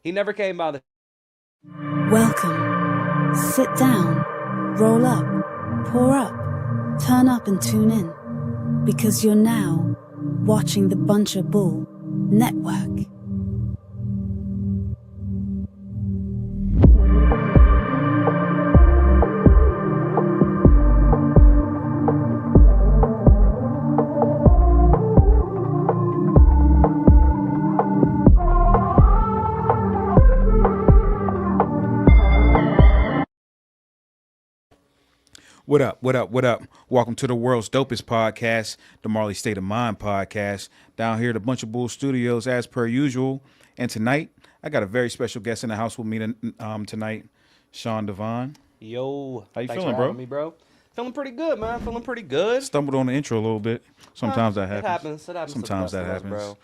He never came by the. Welcome. Sit down, roll up, pour up, turn up and tune in. Because you're now watching the Buncher Bull Network. What up, what up, what up? Welcome to the world's dopest podcast, the Marley State of Mind podcast. Down here at the Bunch of Bull Studios as per usual. And tonight, I got a very special guest in the house with me tonight, Sean Devine. Yo, How you thanks feeling, for bro? having me, bro. Feeling pretty good, man. Feeling pretty good. Stumbled on the intro a little bit. Sometimes that happens. It happens. It happens. Sometimes to the that best of happens. us, bro.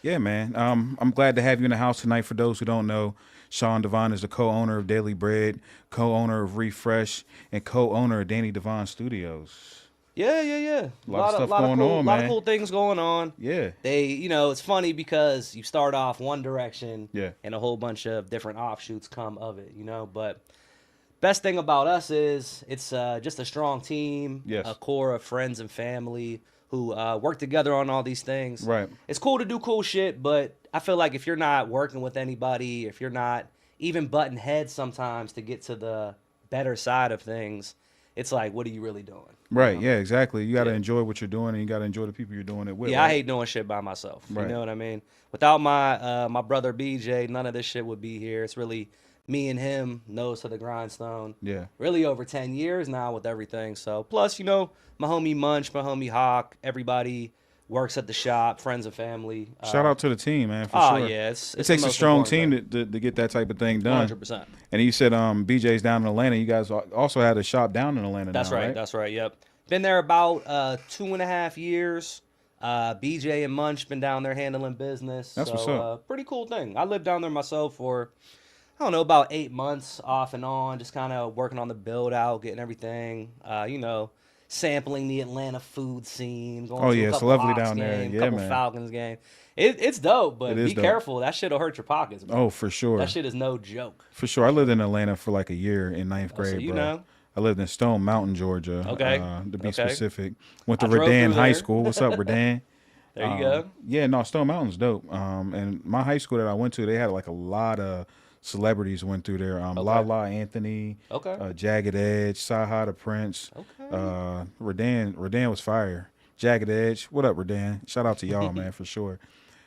Yeah, man. I'm glad to have you in the house tonight. For those who don't know, Sean Devine is the co-owner of Daily Bread, co-owner of Refresh, and co-owner of Danny Devine Studios. Yeah. A lot of stuff lot going of cool, on, lot man. of cool things going on. Yeah. It's funny because you start off one direction, Yeah. and a whole bunch of different offshoots come of it, But best thing about us is it's just a strong team, Yes. a core of friends and family who work together on all these things. Right. It's cool to do cool shit, but I feel like if you're not working with anybody, if you're not even butting heads sometimes to get to the better side of things, it's like, what are you really doing? Right, yeah, exactly. You got to Yeah. enjoy what you're doing, and you got to enjoy the people you're doing it with. Yeah, right? I hate doing shit by myself. Right. You know what I mean? Without my brother BJ, none of this shit would be here. It's really me and him, nose to the grindstone. Yeah. Really over 10 years now with everything. So plus, my homie Munch, my homie Hawk, everybody works at the shop, friends and family. Shout out to the team, man, for Oh sure. yeah, It the takes a most strong important team to get that type of thing thing. done. 100%. And you said BJ's down in Atlanta. You guys also had a shop down in Atlanta That's now, right. That's right. Yep. Been there about 2.5 years. BJ and Munch been down there handling business. That's so, what's up. Pretty cool thing. I lived down there myself for, I don't know, about 8 months off and on, just kind of working on the build out, getting everything, sampling the Atlanta food scene. Going Oh, to yeah, a it's couple lovely Hawks down there. game, Yeah, couple man. Falcons game. It's dope, but It is be dope. careful. That shit'll hurt your pockets, bro. Oh, for sure. That shit is no joke. For sure. I lived in Atlanta for like a year in ninth grade, so you bro. know. I lived in Stone Mountain, Georgia. Okay. To be Okay. specific. Went to I drove Redan through High there. School. What's up, Redan? There you go. Yeah, no, Stone Mountain's dope. And my high school that I went to, they had like a lot of celebrities went through there. Lala Anthony, Okay. Jagged Edge, Saha the Prince. Okay. Redan was fire. Jagged Edge. What up, Redan? Shout out to y'all, man, for sure.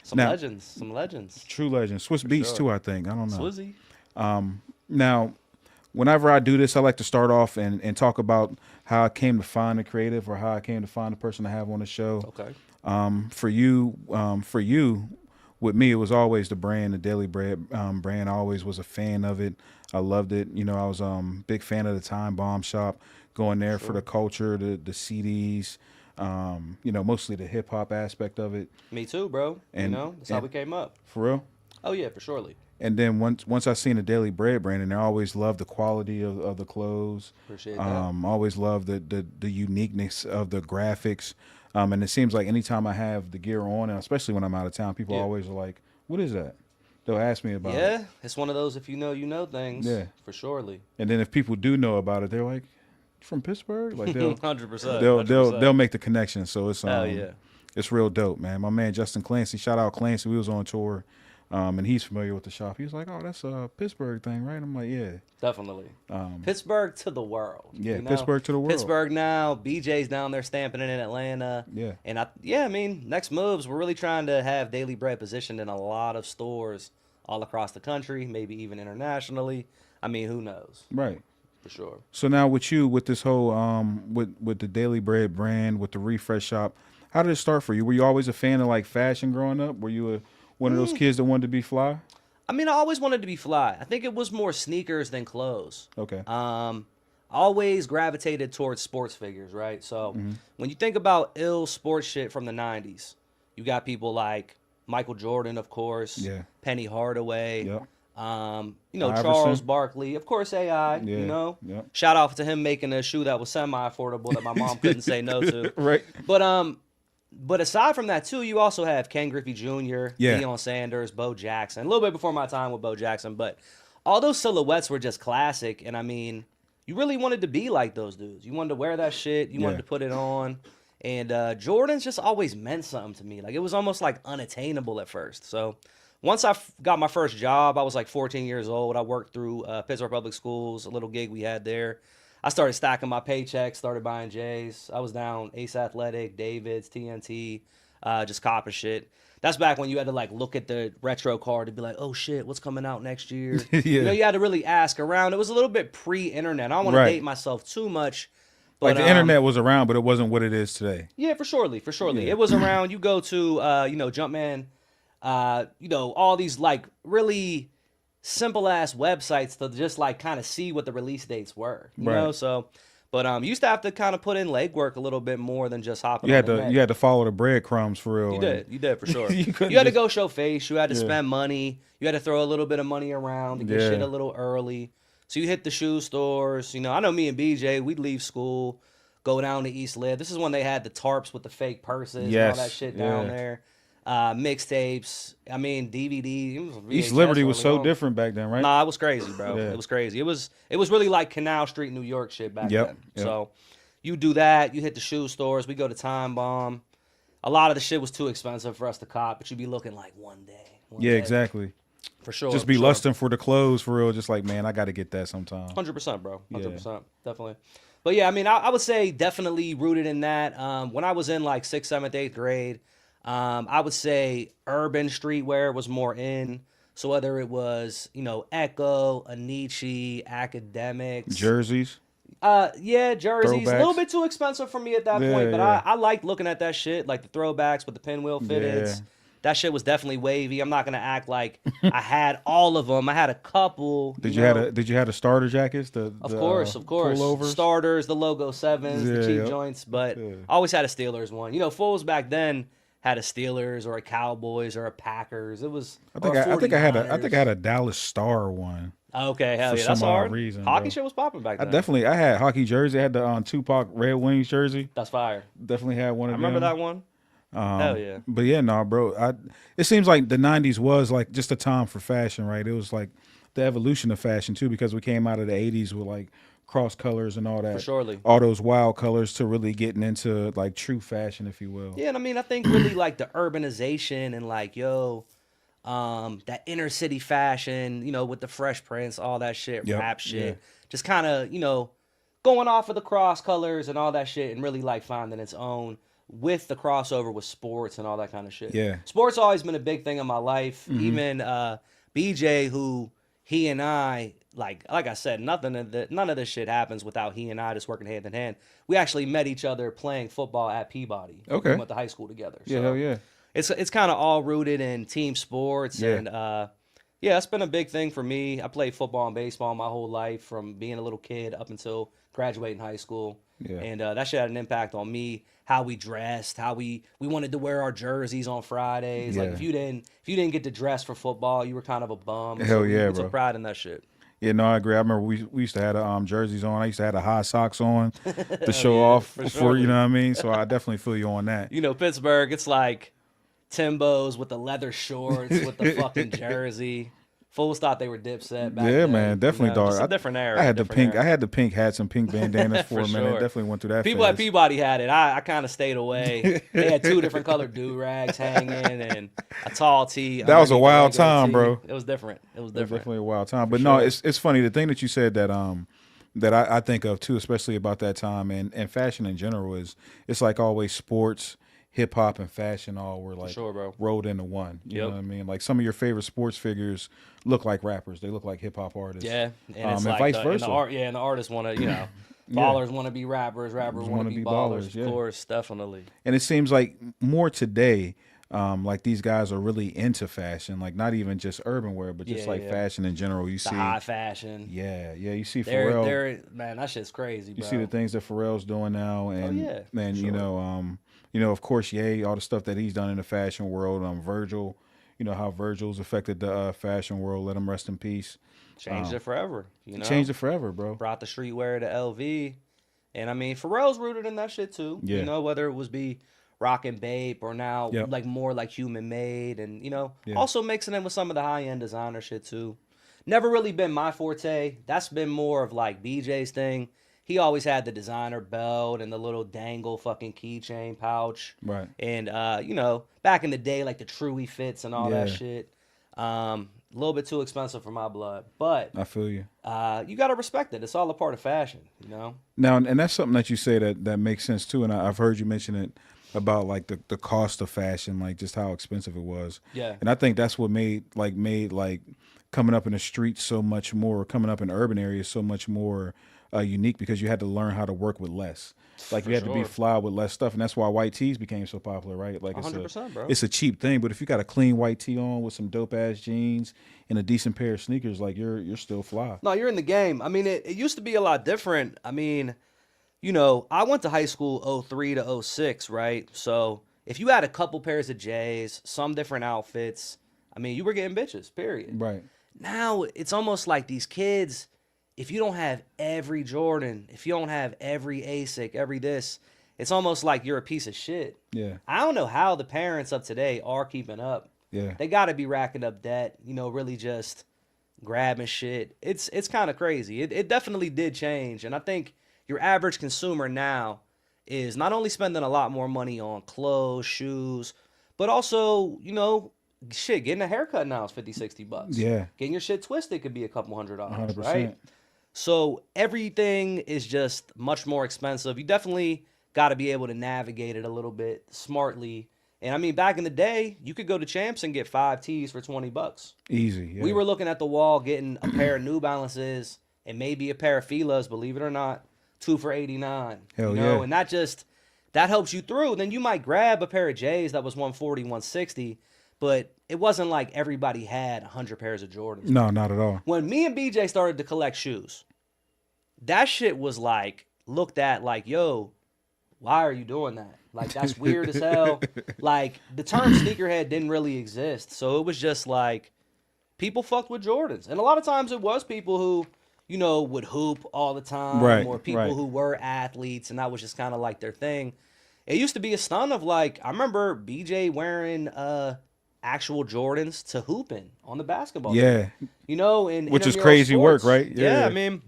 Some now- legends. Some legends. True legend. Swiss Beats sure. too, I think. I don't know. Swizzy. Now, whenever I do this, I like to start off and talk about how I came to find a creative or how I came to find the person to have on the show. Okay. For you, with me, it was always the brand, the Daily Bread brand. I always was a fan of it. I loved it. I was big fan of the Time Bomb Shop, going there for the culture, the CDs, mostly the hip hop aspect of it. Me too, bro. And- That's how we came up. For real. Oh yeah, for surely. And then once I seen the Daily Bread brand, and I always loved the quality of the clothes. Appreciate that. Always loved the uniqueness of the graphics. And it seems like anytime I have the gear on, and especially when I'm out of town, people Yeah. always are like, "What is that?" They'll ask me about it. Yeah, it's one of those if you know, you know things. Yeah. For surely. And then if people do know about it, they're like, "You from Pittsburgh?" Like they'll 100%. they'll make the connection. So it's Hell yeah. it's real dope, man. My man Justin Clancy, shout out Clancy. We was on tour. And he's familiar with the shop. He was like, "Oh, that's a Pittsburgh thing, right?" I'm like, "Yeah." Definitely. Pittsburgh to the world. Yeah, Pittsburgh to the world. Pittsburgh now. BJ's down there stamping it in Atlanta. Yeah. And next moves, we're really trying to have Daily Bread positioned in a lot of stores all across the country, maybe even internationally. Who knows? Right. For sure. So now with you, with this whole with the Daily Bread brand, with the Refresh shop, how did it start for you? Were you always a fan of like fashion growing up? Were you one of those kids that wanted to be fly? I always wanted to be fly. I think it was more sneakers than clothes. Okay. Always gravitated towards sports figures, right? So when you think about ill sports shit from the 90s, you got people like Michael Jordan, of course. Yeah. Penny Hardaway. Yep. Charles Iverson. Barkley. Of course, AI, Yeah. Yep. Shout out to him making a shoe that was semi-affordable that my mom couldn't say no to. Right. But But aside from that, too, you also have Ken Griffey Jr., Yeah. Deion Sanders, Bo Jackson. A little bit before my time with Bo Jackson, but all those silhouettes were just classic. And I mean, you really wanted to be like those dudes. You wanted to wear that shit. You wanted Yeah. to put it on. And Jordans just always meant something to me. Like, it was almost like unattainable at first. So once I got my first job, I was like 14 years old. I worked through Pittsburgh Public Schools, a little gig we had there. I started stacking my paychecks, started buying J's. I was down Ace Athletic, David's, TNT, just copping shit. That's back when you had to like look at the retro card to be like, oh shit, what's coming out next year? Yeah. You know, you had to really ask around. It was a little bit pre-internet. I don't want to Right. date myself too much. Like But, the internet was around, but it wasn't what it is today. Yeah, for surely. Yeah. It was around. You go to, Jumpman, all these like really simple ass websites to just like kind of see what the release dates were. You know, Right. so. But you used to have to kind of put in legwork a little bit more than just hopping. You on had the to net. you had to follow the breadcrumbs for real. You did for sure. You couldn't You had to just- go show face. You had to Yeah. spend money. You had to throw a little bit of money around to get Yeah. shit a little early. So you hit the shoe stores. You know, I know me and BJ, we'd leave school, go down to East Lib. This is when they had the tarps with the fake purses and Yes, all that shit down yeah. there. Mixtapes. I mean, DVD. East VHS Liberty was early so on. different back then, right? Nah, it was crazy, bro. Yeah. It was crazy. It was really like Canal Street, New York shit back Yep, then. yep. So you do that. You hit the shoe stores. We go to Time Bomb. A lot of the shit was too expensive for us to cop, but you'd be looking like one day. Yeah, exactly. For sure. Just for be sure. lusting for the clothes for real. Just like, man, I got to get that sometime. 100%, bro. 100%. Yeah. Definitely. But yeah, I mean, I would say definitely rooted in that. When I was in like 6th, 7th, 8th grade, I would say urban streetwear was more in. So whether it was, Echo, Anichi, Academics. Jerseys. Yeah, jerseys. A little Throwbacks. bit too expensive for me at that Yeah, point, but yeah. I liked looking at that shit, like the throwbacks with the pinwheel fitteds. Yeah. That shit was definitely wavy. I'm not gonna act like I had all of them. I had a couple. Did you you know. had a starter jackets? Of course. Pullovers? Starters, the logo 7s, the Yeah, cheap yep. joints, but Yeah. I always had a Steelers one. Fools back then had a Steelers or a Cowboys or a Packers. It was. I think I had a Dallas Star one. Okay, hell for yeah, that's some odd hard. reason, Hockey bro. shit was popping back then. I had hockey jersey. I had the Tupac Red Wings jersey. That's fire. Definitely had one I of remember them. that one. Hell yeah. But yeah, no, bro. It seems like the '90s was like just a time for fashion, right? It was like the evolution of fashion too, because we came out of the '80s with like cross colors and all that, For surely. all those wild colors, to really getting into like true fashion, if you will. Yeah, and I mean, I think really like the urbanization and like, that inner city fashion, with the Fresh Prince, all that shit, Yep, rap shit, yeah. just kind of, going off of the cross colors and all that shit and really like finding its own with the crossover with sports and all that kind of shit. Yeah. Sports always been a big thing in my life. Mm-hmm. Even BJ, who he and I, like I said, none of this shit happens without he and I just working hand in hand. We actually met each other playing football at Peabody. Okay. We went to high school together. Yeah, so hell yeah. it's kind of all rooted in team sports. Yeah. And yeah, it's been a big thing for me. I played football and baseball my whole life, from being a little kid up until graduating high school. Yeah. And that shit had an impact on me, how we dressed, how we wanted to wear our jerseys on Fridays. Like Yeah. if you didn't get to dress for football, you were kind of a bum. Hell we yeah, took bro. pride in that shit. Yeah, no, I agree. I remember we used to have jerseys on. I used to have the high socks on to show off for for sure. you know what I mean. So I definitely feel you on that. Pittsburgh, it's like Timbos with the leather shorts with the fucking jersey. Fools thought they were Dipset back Yeah, then. man, definitely, dog. Just a different era. I had the different pink. era. I had the pink hats and pink bandanas for a For minute. sure. Definitely went through that. People at phase. Peabody had it. I kind of stayed away. They had 2 different colored do-rags hanging and a tall tee. That was a underneath the wild regular time, tee. bro. It was different. It was It was different. definitely a wild time. But no, sure. it's funny. The thing that you said that I think of too, especially about that time and fashion in general, is it's like always sports, hip hop, and fashion all were like sure, bro. rolled into one. You know Yep. what I mean? Like some of your favorite sports figures look like rappers. They look like hip hop artists. Yeah, and it's and like vice and versa. and the artists want to, ballers want to be rappers, rappers want to be ballers. yeah. Of course, definitely. And it seems like more today, like these guys are really into fashion, like not even just urban wear, but just Yeah, like yeah. fashion in general. You The see, high fashion. yeah, you see Pharrell. Man, that shit's crazy, bro. You see the things that Pharrell's doing now, and yeah, man, sure. of course, Ye, all the stuff that he's done in the fashion world. Virgil, how Virgil's affected the fashion world. Let him rest in peace. Changed it forever. Changed it forever, bro. Brought the streetwear to LV. And I mean, Pharrell's rooted in that shit too. Yeah. Whether it was be rocking Bape or now Yep. like more like human made, and Yeah. also mixing in with some of the high end designer shit too. Never really been my forte. That's been more of like BJ's thing. He always had the designer belt and the little dangle fucking keychain pouch. Right. And back in the day, like the Truey fits and all that Yeah. shit. A little bit too expensive for my blood. But I feel you. you gotta respect it. It's all a part of fashion, Now, and that's something that you say that makes sense too. And I've heard you mention it about like the cost of fashion, like just how expensive it was. Yeah. And I think that's what made coming up in the streets so much more, coming up in urban areas so much more unique, because you had to learn how to work with less. Like For you had to be sure. fly with less stuff, and that's why white tees became so popular, right? Like 100%, bro. it's a cheap thing, but if you got a clean white tee on with some dope ass jeans and a decent pair of sneakers, like you're still fly. No, you're in the game. I mean, it used to be a lot different. I mean, I went to high school 03 to 06, right? So if you had a couple pairs of J's, some different outfits, I mean, you were getting bitches, period. Right. Now it's almost like these kids, if you don't have every Jordan, if you don't have every ASIC, every this, it's almost like you're a piece of shit. Yeah. I don't know how the parents of today are keeping up. Yeah. They got to be racking up debt, really just grabbing shit. It's kind of crazy. It definitely did change. And I think your average consumer now is not only spending a lot more money on clothes, shoes, but also, shit, getting a haircut now is $50-$60. Yeah. Getting your shit twisted could be a couple $100, 100%. right? So everything is just much more expensive. You definitely got to be able to navigate it a little bit smartly. And I mean, back in the day, you could go to Champs and get 5 tees for $20. Easy. Yeah. We were looking at the wall, getting a pair of New Balances and maybe a pair of Fila's, believe it or not, 2 for $89. Hell yeah. And that helps you through. Then you might grab a pair of J's that was 140, 160, but it wasn't like everybody had 100 pairs of Jordans. No, not at all. When me and BJ started to collect shoes, that shit was like looked at like, yo, why are you doing that? Like, that's weird as hell. Like, the term sneakerhead didn't really exist. So it was just like people fucked with Jordans. And a lot of times it was people who, would hoop all the time. Right, Or people right. who were athletes, and that was just kind of like their thing. It used to be a stun of like, I remember BJ wearing actual Jordans to hooping on the basketball Yeah. team. In Which is intramural crazy work, sports. right? Yeah, Yeah. I mean,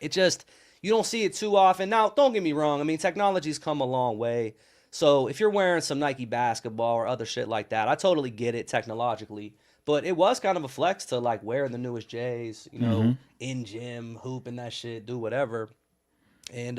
it just, you don't see it too often. Now, don't get me wrong. I mean, technology's come a long way. So if you're wearing some Nike basketball or other shit like that, I totally get it technologically. But it was kind of a flex to like wear the newest J's, in gym, hooping that shit, do whatever. And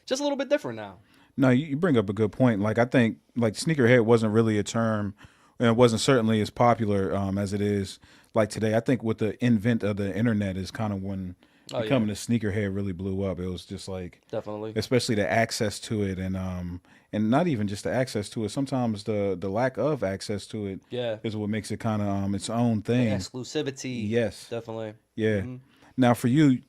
just a little bit different now. No, you bring up a good point. Like I think like sneakerhead wasn't really a term, and it wasn't certainly as popular as it is like today. I think with the invent of the internet is kind of when becoming a sneakerhead really blew up. It was just like Definitely. especially the access to it, and not even just the access to it. Sometimes the lack of access to it is what makes it kind of its own thing. Exclusivity. Yes. Definitely. Yeah. Now for you,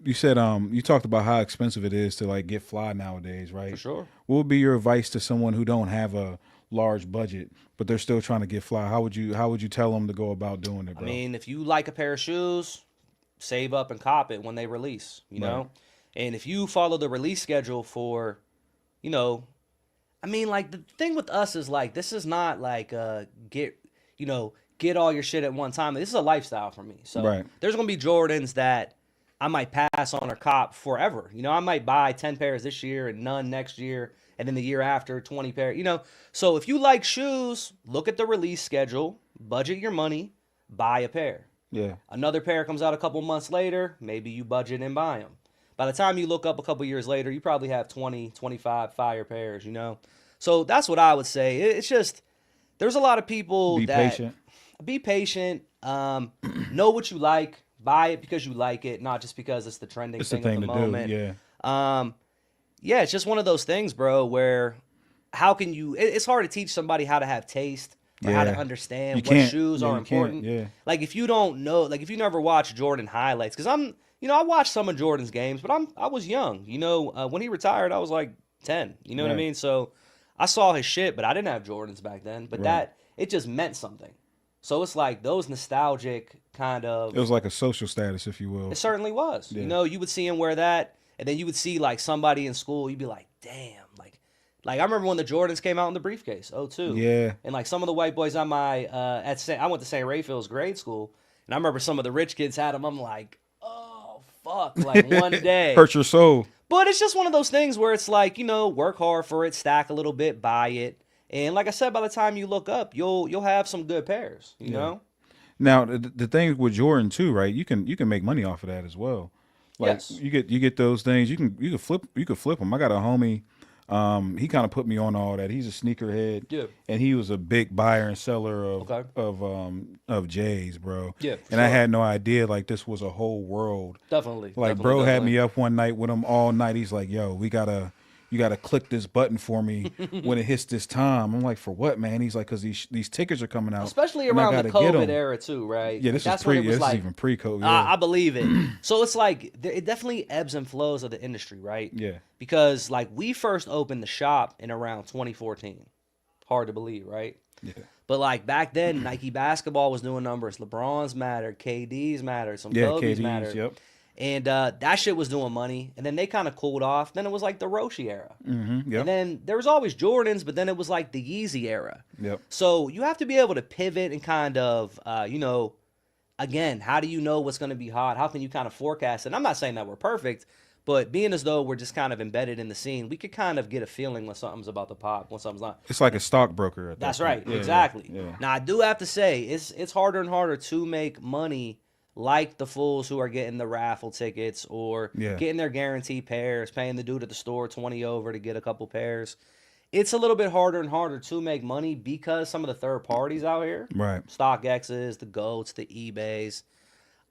you said you talked about how expensive it is to like get fly nowadays, right? For sure. What would be your advice to someone who don't have a large budget but they're still trying to get fly? How would you tell them to go about doing it, bro? I mean, if you like a pair of shoes, save up and cop it when they release, know? And if you follow the release schedule for, I mean, like the thing with us is like, this is not like get all your shit at one time. This is a lifestyle for me. So there's going to be Jordans that I might pass on or cop forever. I might buy 10 pairs this year and none next year. And then the year after, 20 pairs, So if you like shoes, look at the release schedule, budget your money, buy a pair. Yeah. Another pair comes out a couple months later, maybe you budget and buy them. By the time you look up a couple years later, you probably have 20, 25 fire pairs, So that's what I would say. It's just, there's a lot of people Be that... patient. Be patient. Know what you like. Buy it because you like it, not just because it's the trending It's the thing thing at the to moment. do. Yeah. Yeah, it's just one of those things, bro, where how can you... It's hard to teach somebody how to have taste or how to Yeah. understand You what can't. shoes Yeah, are you can't. important. Yeah. Like, if you don't know... Like, if you never watch Jordan highlights... Because I watched some of Jordan's games, but I was young. When he retired, I was like 10. You know what I Right. mean? So I saw his shit, but I didn't have Jordans back then. But Right. it just meant something. So it's like those nostalgic kind of... It was like a social status, if you will. It certainly was. Yeah. You would see him wear that, and then you would see like somebody in school, you'd be like, damn, like Like I remember when the Jordans came out in the briefcase, '02. Yeah. And like some of the white boys on my I went to St. Raphael's grade school, and I remember some of the rich kids had them. I'm like, oh fuck, like one day. Hurt your soul. But it's just one of those things where it's like, work hard for it, stack a little bit, buy it, and like I said, by the time you look up, you'll have some good pairs. You know. Now the thing with Jordan too, right? You can make money off of that as well. Like Yes. you get those things. You can flip them. I got a homie. He kind of put me on all that. He's a sneakerhead. Yeah. And he was a big buyer and seller Okay. of J's, bro. Yeah, And I sure. had no idea like this was a whole world. Definitely. Like bro had me up one night with him all night. He's like, "Yo, you gotta click this button for me when it hits this time." I'm like, "For what, man?" He's like, "Cause these tickets are coming out, Especially and I around the gotta get COVID 'em." era too, right? Yeah, Like, this is even pre-COVID. Yeah. I believe it. So it's like it definitely ebbs and flows of the industry, right? Yeah. Because like we first opened the shop in around 2014. Hard to believe, right? Yeah. But like back then, Nike basketball was doing numbers. LeBron's mattered, KD's mattered, some Yeah, Kobe's KDs, mattered. yep. And that shit was doing money. And then they kind of cooled off. Then it was like the Roshi era. Mm-hmm. Yep. And then there was always Jordans, but then it was like the Yeezy era. Yep. So you have to be able to pivot and kind of, again, how do you know what's going to be hot? How can you kind of forecast it? And I'm not saying that we're perfect, but being as though we're just kind of embedded in the scene, we could kind of get a feeling when something's about to pop, when something's not. It's like a stockbroker. At that That's point. right, Yeah, exactly. Yeah. Now I do have to say, it's harder and harder to make money like the fools who are getting the raffle tickets or Yeah. getting their guaranteed pairs, paying the dude at the store 20 over to get a couple pairs. It's a little bit harder and harder to make money because some of the third parties out here, Right. StockX's, the GOATs, the eBays,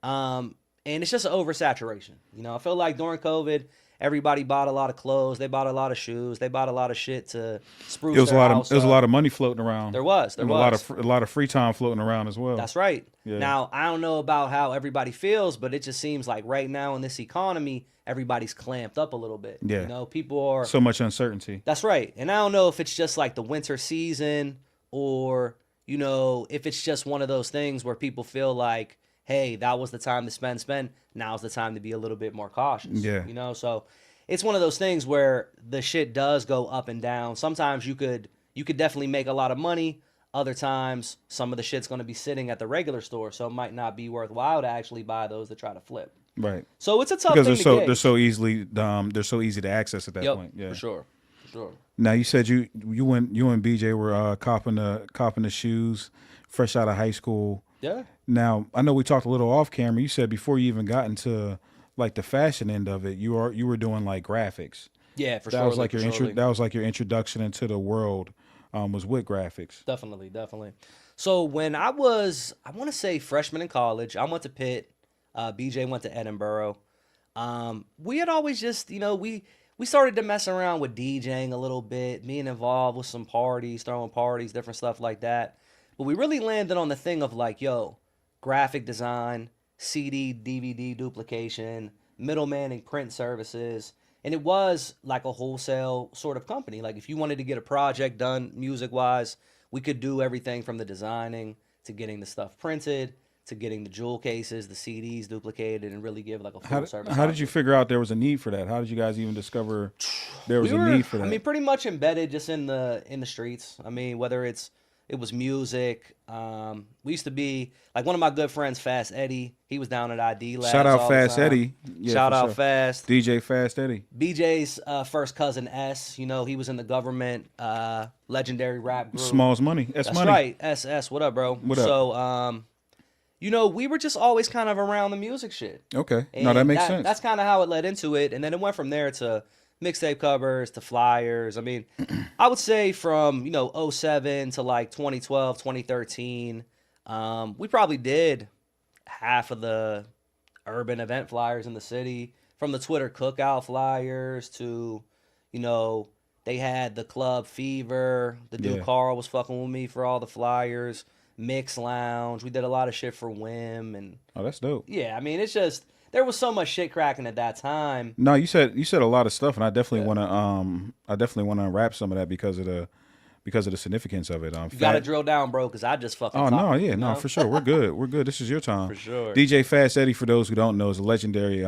and it's just an oversaturation. I feel like during COVID, everybody bought a lot of clothes, they bought a lot of shoes, they bought a lot of shit to spruce It was their house a up. lot of money floating around. There was. And a lot of free time floating around as well. That's right. Yeah. Now, I don't know about how everybody feels, but it just seems like right now in this economy, everybody's clamped up a little bit. Yeah. People are. So much uncertainty. That's right. And I don't know if it's just like the winter season or, if it's just one of those things where people feel like, hey, that was the time to spend. Now's the time to be a little bit more cautious. Yeah. So it's one of those things where the shit does go up and down. Sometimes you could definitely make a lot of money. Other times, some of the shit's going to be sitting at the regular store, so it might not be worthwhile to actually buy those to try to flip. Right. So it's a tough Because thing to gauge. they're so easy to access at that point. Yeah. For sure. Now you said you and BJ were copping the shoes fresh out of high school. Yeah. Now I know we talked a little off camera. You said before you even got into like the fashion end of it, you were doing like graphics. Yeah, for That sure. was like that was like your introduction into the world. Was with graphics. Definitely. So when I want to say freshman in college, I went to Pitt. BJ went to Edinburgh. We had always just, we started to mess around with DJing a little bit, being involved with some parties, throwing parties, different stuff like that. But we really landed on the thing of like, graphic design, CD, DVD duplication, middlemaning print services. And it was like a wholesale sort of company. Like if you wanted to get a project done music-wise, we could do everything from the designing to getting the stuff printed to getting the jewel cases, the CDs duplicated, and really give like a full service. How did you figure out there was a need for that? How did you guys even discover there was a need for that? I mean, pretty much embedded just in the streets. I mean, whether it was music. We used to be like one of my good friends, Fast Eddie. He was down at ID Labs. Shout out all the Fast time. Eddie. Yeah, Shout for out sure. Fast. DJ Fast Eddie. BJ's first cousin S. He was in the government legendary rap group. Small's money. That's money. right. SS. What up, bro? What up? So, we were just always kind of around the music shit. Okay. And No, that makes sense. That's kind of how it led into it. And then it went from there to mixtape covers, to flyers. I mean, I would say from, '07 to like 2012, 2013, we probably did half of the urban event flyers in the city, from the Twitter cookout flyers to, they had the Club Fever. The dude Yeah. Carl was fucking with me for all the flyers. Mix Lounge. We did a lot of shit for Whim. And Oh, that's dope. yeah, I mean, it's just, there was so much shit cracking at that time. No, you said a lot of stuff, and I definitely want to unwrap some of that because of because of the significance of it. You got to drill down, bro, because I just fucking Oh talk, no, yeah, you no, know? for sure. We're good. We're good. This is your time. For sure. DJ Fast Eddie, for those who don't know, is a legendary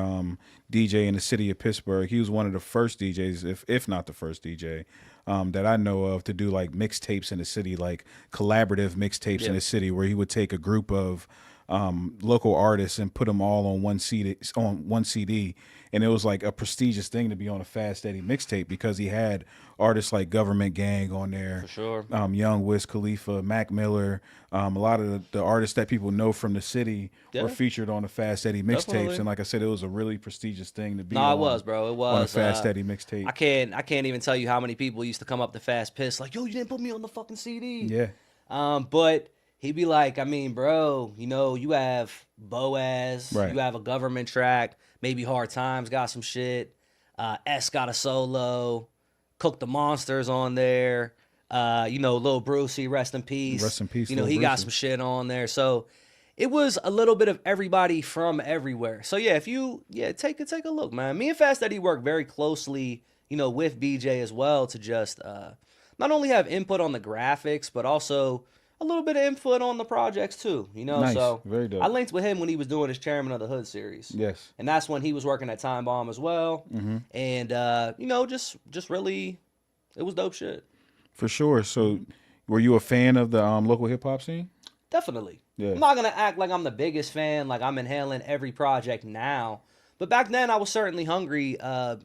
DJ in the city of Pittsburgh. He was one of the first DJs, if not the first DJ, that I know of to do like mixtapes in the city, like collaborative mixtapes in the city, where he would take a group of local artists and put them all on one CD. And it was like a prestigious thing to be on a Fast Eddie mixtape because he had artists like Government Gang on there. For sure. Young Wiz Khalifa, Mac Miller, a lot of the artists that people know from the city were featured on the Fast Eddie mixtapes. Definitely. And like I said, it was a really prestigious thing to be No, it was, bro. It was. on a Fast Eddie mixtape. I can't even tell you how many people used to come up to Fast Piss like, yo, you didn't put me on the fucking CD. Yeah. But he'd be like, I mean, bro, you know, you have Boaz, Right. you have a Government track, maybe Hard Times got some shit, S got a solo, Cook the Monsters on there, you know, Lil Brucey, rest in peace. Rest in peace, You know, Lil he got Brucey. some shit on there. So it was a little bit of everybody from everywhere. So yeah, if you take a look, man. Me and Fast Eddie work very closely, you know, with BJ as well to just not only have input on the graphics, but also a little bit of input on the projects too, you know. Nice. So Very dope. I linked with him when he was doing his Chairman of the Hood series. Yes. And that's when he was working at Time Bomb as well. Mm-hmm. And you know, just really, it was dope shit. For sure. So were you a fan of the local hip hop scene? Definitely. Yeah. I'm not gonna act like I'm the biggest fan, like I'm inhaling every project now. But back then, I was certainly hungry,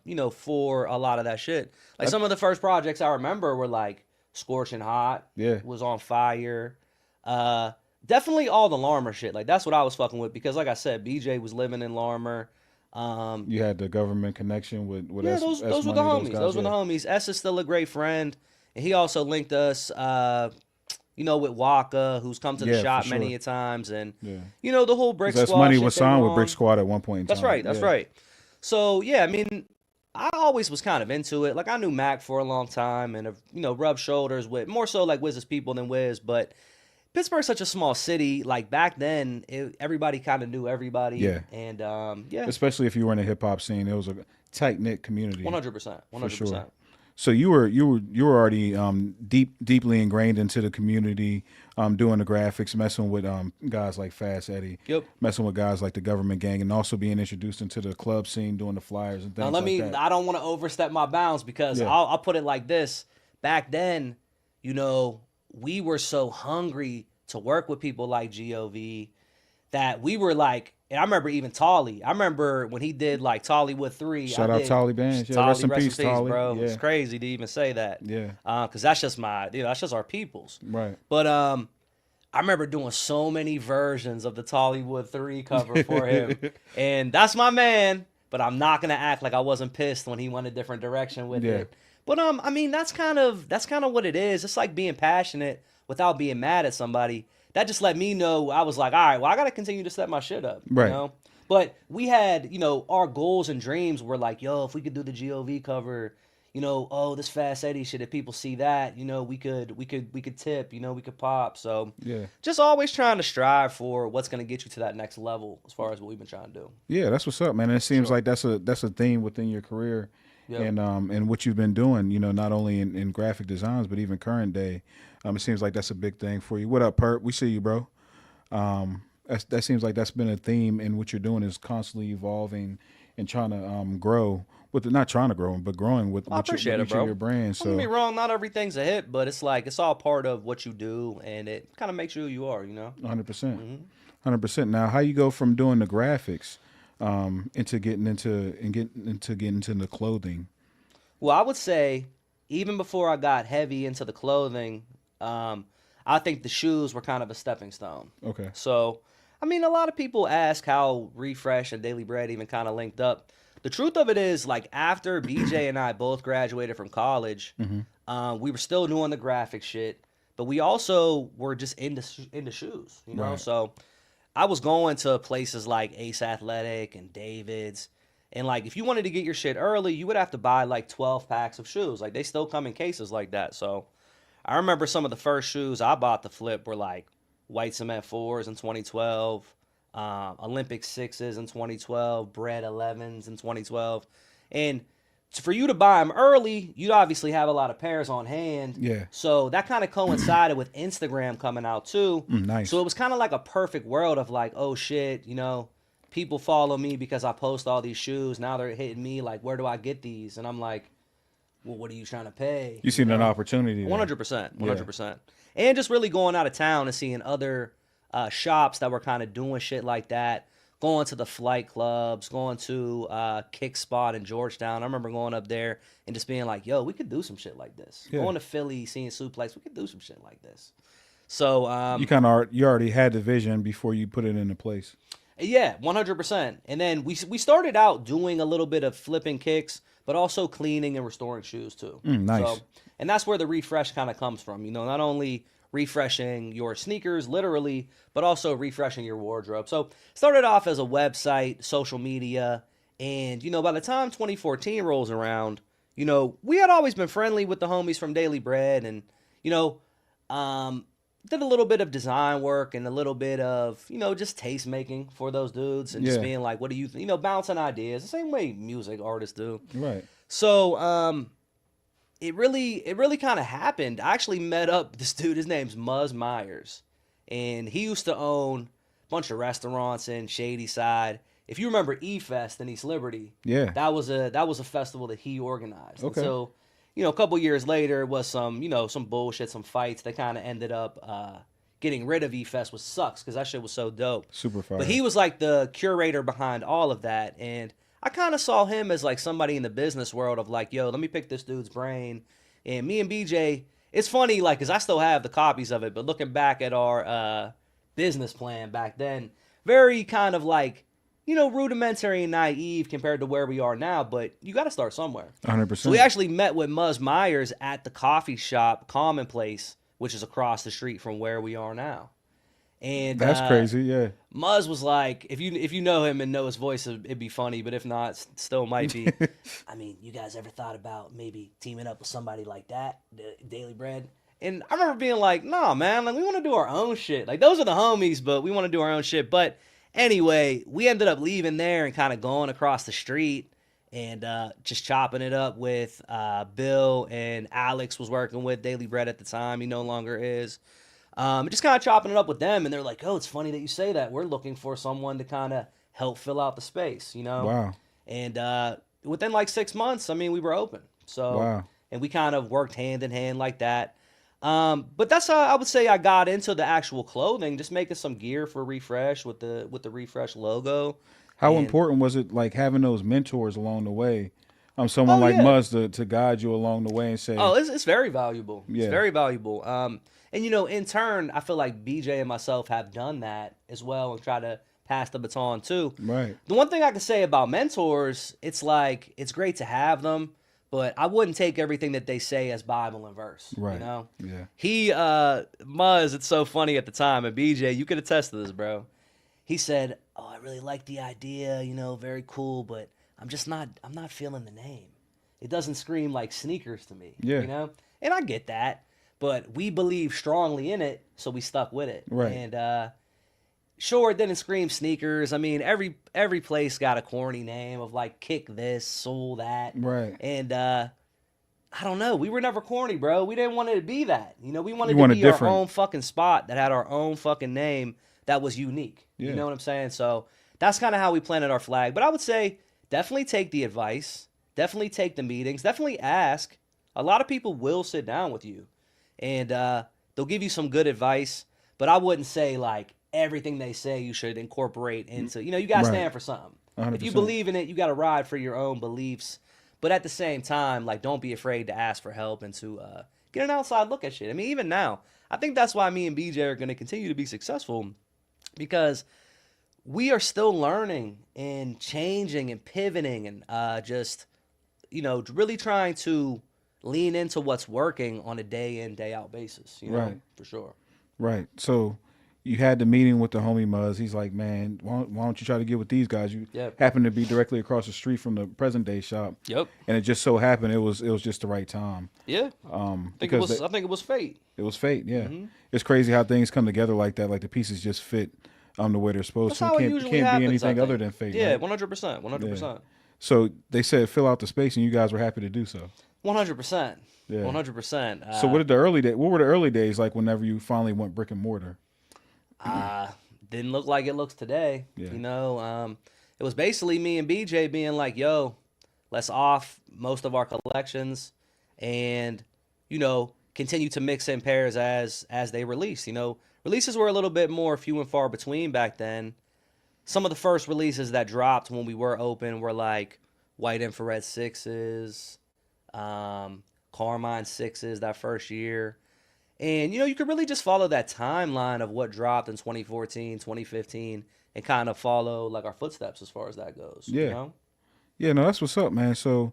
you know, for a lot of that shit. Like some of the first projects I remember were like Scorching Hot. Yeah. Was on fire. Definitely all the Larmer shit. Like that's what I was fucking with because, like I said, BJ was living in Larmer. You had the Government connection with Yeah, S, those S were the Money, homies. guys, Those were the yeah. homies. S is still a great friend, and he also linked us, you know, with Waka, who's come to the Yeah, for shop sure. many a times, and Yeah. you know the whole Brick 'Cause S Squad. Money shit was they signed were with Brick on. Squad at one point in time. That's right. That's Yeah. right. So yeah, I mean, I always was kind of into it. Like I knew Mac for a long time, and you know, rubbed shoulders with more so like Wiz's people than Wiz. But Pittsburgh's such a small city. Like back then, everybody kind of knew everybody. Yeah. And yeah, Especially if you were in the hip hop scene, it was a tight knit community. 100%. For sure. So you were already deeply ingrained into the community, doing the graphics, messing with guys like Fast Eddie, Yep. messing with guys like the Government Gang, and also being introduced into the club scene, doing the flyers and things Now let me. like that. I don't want to overstep my bounds because Yeah. I'll put it like this. Back then, you know, we were so hungry to work with people like GOV that we were like. And I remember even Tolly. I remember when he did like Tollywood 3. Shout out Tolly Bands. Yeah, rest in peace, Tolly. bro. Yeah. It's crazy to even say that. Yeah. Because that's just that's just our people's. Right. But I remember doing so many versions of the Tollywood 3 cover for him. And that's my man, but I'm not gonna act like I wasn't pissed when he went a different direction with Yeah. it. But I mean that's kind of what it is. It's like being passionate without being mad at somebody. That just let me know I was like, all right, well, I gotta continue to step my shit up. Right. You know? But we had, you know, our goals and dreams were like, yo, if we could do the GOV cover, you know, oh, this Fast Eddie shit, if people see that, you know, we could tip, you know, we could pop. So Yeah. just always trying to strive for what's gonna get you to that next level as far as what we've been trying to do. Yeah, that's what's up, man. And it seems like that's a theme within your career, Yep. and what you've been doing. You know, not only in graphic designs, but even current day. It seems like that's a big thing for you. What up, Perp? We see you, bro. That seems like that's been a theme in what you're doing is constantly evolving and trying to grow with not trying to grow, but growing with I appreciate it, bro. your brand. Don't get me So wrong, not everything's a hit, but it's like it's all part of what you do, and it kind of makes you who you are, you know. 100%, 100%. Now, how you go from doing the graphics into getting into the clothing? Well, I would say even before I got heavy into the clothing, I think the shoes were kind of a stepping stone. Okay. So, I mean, a lot of people ask how Refresh and Daily Bread even kind of linked up. The truth of it is, like, after BJ and I both graduated from college, we were still doing the graphic shit, but we also were just into shoes, you know? Right. So I was going to places like Ace Athletic and David's. And, like, if you wanted to get your shit early, you would have to buy, like, 12 packs of shoes. Like, they still come in cases like that. So I remember some of the first shoes I bought to flip were, like, White Cement 4s in 2012, Olympic 6s in 2012, Bread 11s in 2012. And for you to buy them early, you'd obviously have a lot of pairs on hand. Yeah. So that kind of coincided with Instagram coming out too. Nice. So it was kind of like a perfect world of like, oh shit, you know, people follow me because I post all these shoes. Now they're hitting me like, where do I get these? And I'm like, well, what are you trying to pay? You seen an opportunity. 100%, 100%. And just really going out of town and seeing other shops that were kind of doing shit like that. Going to the flight clubs, going to Kick Spot in Georgetown. I remember going up there and just being like, yo, we could do some shit like this. Yeah. Going to Philly, seeing Suplex, we could do some shit like this. So you already had the vision before you put it into place. yeah, 100%. And then we started out doing a little bit of flipping kicks, but also cleaning and restoring shoes too. Nice. So, and that's where the refresh kind of comes from. You know, not only refreshing your sneakers, literally, but also refreshing your wardrobe. So started off as a website, social media, and, you know, by the time 2014 rolls around, you know, we had always been friendly with the homies from Daily Bread and, you know, did a little bit of design work and a little bit of, you know, just taste making for those dudes and just being like, what do you think? You know, bouncing ideas, the same way music artists do. Right. So, it really kind of happened. I actually met up this dude. His name's Muzz Myers, and he used to own a bunch of restaurants in Shady Side. If you remember E-Fest in East Liberty, that was a festival that he organized. Okay. And so, you know, a couple years later was some bullshit, some fights. They kind of ended up getting rid of E-Fest, which sucks because that shit was so dope. Super fire. But he was like the curator behind all of that, and I kind of saw him as like somebody in the business world of like, yo, let me pick this dude's brain. And me and BJ, it's funny, like, because I still have the copies of it, but looking back at our business plan back then, very kind of like, you know, rudimentary and naive compared to where we are now, but you got to start somewhere. 100%. So we actually met with Muzz Myers at the coffee shop Commonplace, which is across the street from where we are now. And that's crazy, yeah. Muzz was like, if you know him and know his voice, it'd be funny, but if not, still might be. I mean, you guys ever thought about maybe teaming up with somebody like that, Daily Bread? And I remember being like, nah, man, like we want to do our own shit. Like those are the homies, but we want to do our own shit. But anyway, we ended up leaving there and kind of going across the street and just chopping it up with Bill, and Alex was working with Daily Bread at the time. He no longer is. Just kind of chopping it up with them, and they're like, oh, it's funny that you say that. We're looking for someone to kind of help fill out the space, you know? Wow. And within like 6 months, I mean, we were open. So, wow. And we kind of worked hand in hand like that. But that's how I would say I got into the actual clothing, just making some gear for Refresh with the Refresh logo. How important was it, like, having those mentors along the way? Someone like Muzz to guide you along the way and say... Oh, it's very valuable. Yeah. It's very valuable. And, you know, in turn, I feel like BJ and myself have done that as well and try to pass the baton too. Right. The one thing I can say about mentors, it's like, it's great to have them, but I wouldn't take everything that they say as Bible and verse. Right. You know? Yeah. He, Muzz, it's so funny at the time, and BJ, you could attest to this, bro. He said, oh, I really like the idea, you know, very cool, but I'm not feeling the name. It doesn't scream like sneakers to me. Yeah. You know? And I get that. But we believe strongly in it, so we stuck with it. Right. And sure, it didn't scream sneakers. I mean, every place got a corny name of like kick this, soul that. Right. And I don't know. We were never corny, bro. We didn't want it to be that. You know, we wanted You to be different. our own fucking spot that had our own fucking name that was unique. Yeah. You know what I'm saying? So that's kind of how we planted our flag. But I would say definitely take the advice. Definitely take the meetings. Definitely ask. A lot of people will sit down with you. And they'll give you some good advice, but I wouldn't say like everything they say you should incorporate into, you know, you got to stand for something. 100%. If you believe in it, you got to ride for your own beliefs. But at the same time, like, don't be afraid to ask for help and to get an outside look at shit. I mean, even now, I think that's why me and BJ are going to continue to be successful, because we are still learning and changing and pivoting and just, you know, really trying to lean into what's working on a day in, day out basis, you know, Right. for sure. Right. So you had the meeting with the homie Muzz. He's like, man, why don't you try to get with these guys? You happen to be directly across the street from the present day shop. Yep. And it just so happened it was just the right time. Yeah. I think it was fate. It was fate. Yeah. Mm-hmm. It's crazy how things come together like that. Like the pieces just fit the way they're supposed That's to. how It it can't usually be happens, anything I other think. than fate. Yeah, right? 100%. 100%. So they said fill out the space, and you guys were happy to do so. 100%. Yeah. 100%. So what did the early day? What were the early days like? Whenever you finally went brick and mortar? Didn't look like it looks today. Yeah. You know, it was basically me and BJ being like, yo, let's off most of our collections and, you know, continue to mix in pairs as they release. You know, releases were a little bit more few and far between back then. Some of the first releases that dropped when we were open were like white infrared 6s, Carmine 6s that first year. And, you know, you could really just follow that timeline of what dropped in 2014, 2015, and kind of follow, like, our footsteps as far as that goes. Yeah. You know? Yeah, no, that's what's up, man. So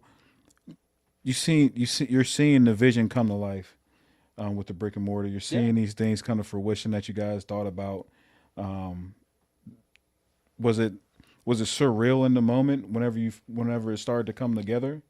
you're seeing the vision come to life with the brick and mortar. You're seeing these things come to fruition that you guys thought about. Was it surreal in the moment whenever it started to come together?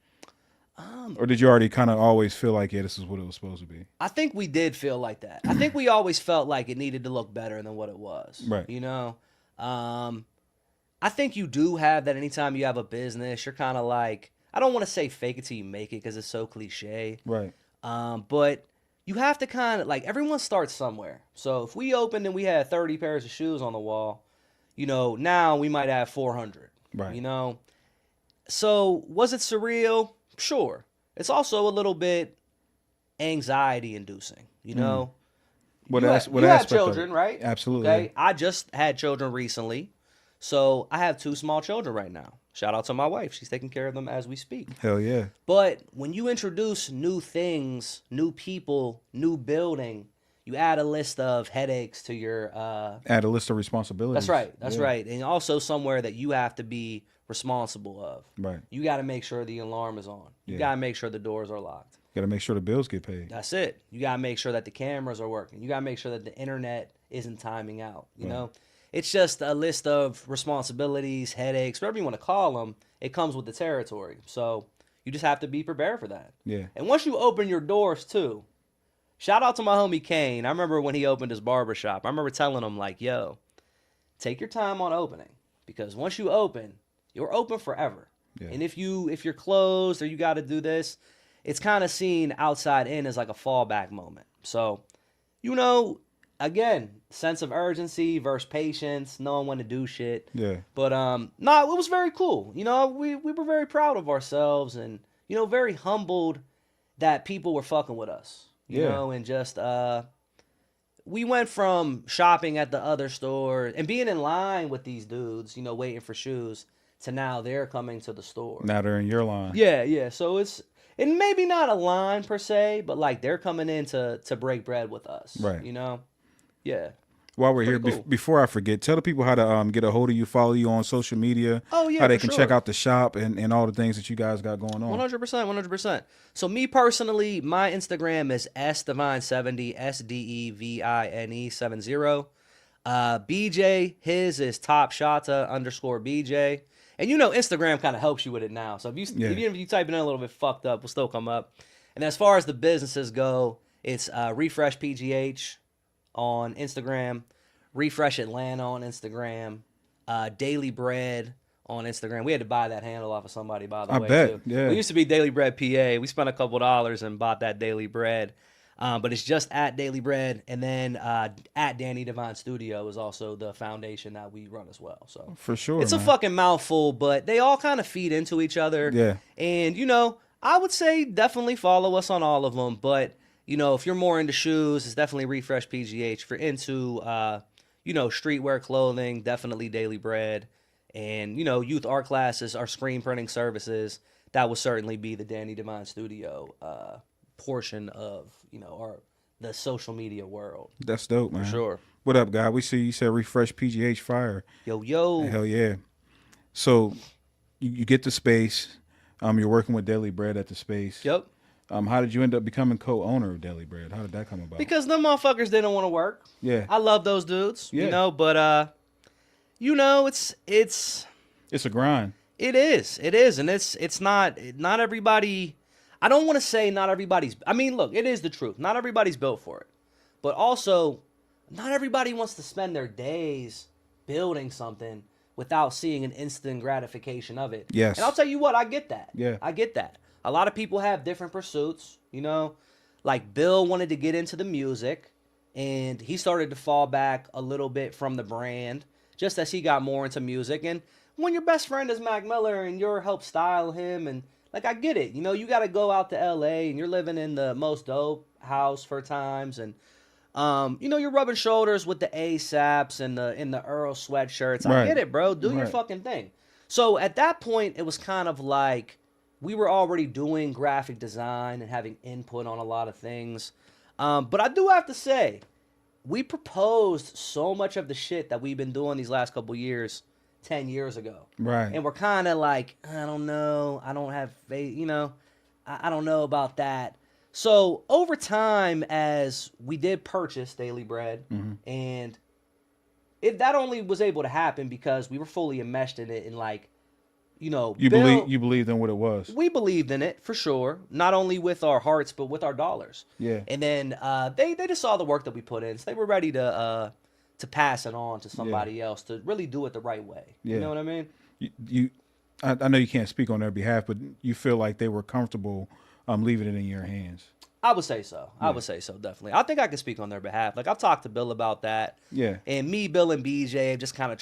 Or did you already kind of always feel like, yeah, this is what it was supposed to be? I think we did feel like that. I think we always felt like it needed to look better than what it was. Right. You know? I think you do have that anytime you have a business. You're kind of like, I don't want to say fake it till you make it because it's so cliche. Right. But you have to kind of, like, everyone starts somewhere. So if we opened and we had 30 pairs of shoes on the wall, you know, now we might have 400. Right. You know? So was it surreal? Sure. It's also a little bit anxiety inducing, you know? What you aspect have of children, it? right? Absolutely. Okay. I just had children recently. So I have 2 small children right now. Shout out to my wife. She's taking care of them as we speak. Hell yeah. But when you introduce new things, new people, new building, you add a list of headaches to your Add a list of responsibilities. That's right. That's Yeah. right. And also somewhere that you have to be responsible of. Right. You got to make sure the alarm is on. You got to make sure the doors are locked. Got to make sure the bills get paid. That's it. You got to make sure that the cameras are working. You got to make sure that the internet isn't timing out. You know, it's just a list of responsibilities, headaches, whatever you want to call them. It comes with the territory. So you just have to be prepared for that. Yeah. And once you open your doors too, shout out to my homie Kane. I remember when he opened his barbershop. I remember telling him like, yo, take your time on opening because once you open, you're open forever. Yeah. And if you're closed or you got to do this, it's kind of seen outside in as like a fallback moment. So, you know, again, sense of urgency versus patience, knowing when to do shit. Yeah. But no, it was very cool. You know, we were very proud of ourselves and, you know, very humbled that people were fucking with us. You know, and just we went from shopping at the other store and being in line with these dudes, you know, waiting for shoes, to now they're coming to the store. Now they're in your line. Yeah, yeah. So it's, and maybe not a line per se, but like they're coming in to break bread with us. Right. You know? Yeah. While we're here, Cool. before I forget, tell the people how to get a hold of you, follow you on social media. Oh, yeah, how they for can sure. check out the shop and all the things that you guys got going on. 100%, 100%. So me personally, my Instagram is sdevine70, SDEVINE 70. BJ, his is topshata_BJ. And you know Instagram kind of helps you with it now. So if even if you type it in a little bit fucked up, will still come up. And as far as the businesses go, it's Refresh PGH on Instagram, Refresh Atlanta on Instagram, Daily Bread on Instagram. We had to buy that handle off of somebody, by the way. I bet, too. yeah. We used to be Daily Bread PA. We spent a couple $2 and bought that Daily Bread. But it's just at Daily Bread, and then at Danny Devine Studio is also the foundation that we run as well. So For sure, it's a man. fucking mouthful, but they all kind of feed into each other. Yeah. And you know, I would say definitely follow us on all of them. But you know, if you're more into shoes, it's definitely Refresh PGH. If you're into you know, streetwear clothing, definitely Daily Bread. And you know, youth art classes, our screen printing services, that would certainly be the Danny Devine Studio portion of, you know, the social media world. That's dope, man. For sure. What up, guy? We see you said Refresh PGH Fire. Yo. Hell yeah. So you get the space. You're working with Daily Bread at the space. Yep. How did you end up becoming co-owner of Daily Bread? How did that come about? Because them motherfuckers didn't want to work. Yeah. I love those dudes. Yeah. You know, but you know, it's It's a grind. It is, and it's not everybody. I don't want to say not everybody's. I mean, look, it is the truth. Not everybody's built for it, but also, not everybody wants to spend their days building something without seeing an instant gratification of it. Yes. And I'll tell you what, I get that. Yeah. I get that. A lot of people have different pursuits, like Bill wanted to get into the music and he started to fall back a little bit from the brand just as he got more into music. And when your best friend is Mac Miller and you're help style him, and like, I get it, you got to go out to LA and you're living in the most dope house for times. And, you're rubbing shoulders with the ASAPs and the Earl sweatshirts. I get it, bro. Do your fucking thing. So at that point, it was kind of like we were already doing graphic design and having input on a lot of things. But I do have to say, we proposed so much of the shit that we've been doing these last couple years 10 years ago. Right. And we're kind of like, I don't know. I don't have faith, I don't know about that. So over time, as we did purchase Daily Bread, and that only was able to happen because we were fully enmeshed in it, and like, you believed in what it was. We believed in it for sure, not only with our hearts but with our dollars. Yeah. And then they just saw the work that we put in, so they were ready to pass it on to somebody else to really do it the right way. Yeah. You know what I mean? I know you can't speak on their behalf, but you feel like they were comfortable leaving it in your hands. I would say so. I would say so, definitely. I think I can speak on their behalf. Like, I've talked to Bill about that. Yeah. And me, Bill, and BJ have just kind of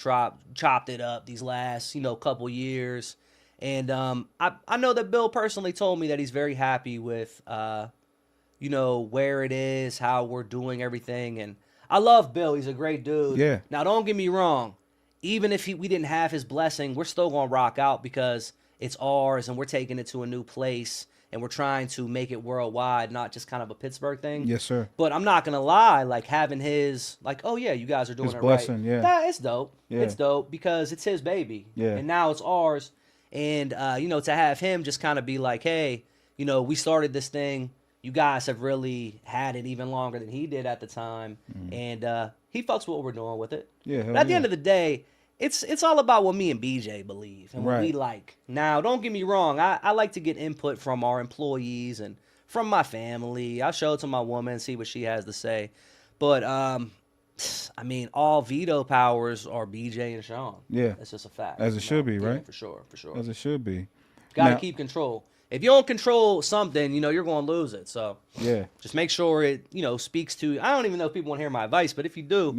chopped it up these last, couple years. And I know that Bill personally told me that he's very happy with, where it is, how we're doing everything. And I love Bill. He's a great dude. Yeah. Now, don't get me wrong. Even if we didn't have his blessing, we're still going to rock out because it's ours and we're taking it to a new place. And we're trying to make it worldwide, not just kind of a Pittsburgh thing. Yes, sir. But I'm not going to lie, like having his, like, oh, yeah, you guys are doing his it blessing, right. Yeah. It's dope. Yeah. It's dope because it's his baby. Yeah. And now it's ours. And, to have him just kind of be like, hey, we started this thing. You guys have really had it even longer than he did at the time. And he fucks with what we're doing with it. Yeah. But at the end of the day, it's all about what me and BJ believe and what we like. Now, don't get me wrong. I like to get input from our employees and from my family. I show it to my woman, see what she has to say. But, all veto powers are BJ and Sean. Yeah. That's just a fact. As it should be, right? For sure. As it should be. Got to keep control. If you don't control something, you're going to lose it. So yeah, just make sure it, speaks to, I don't even know if people want to hear my advice, but if you do,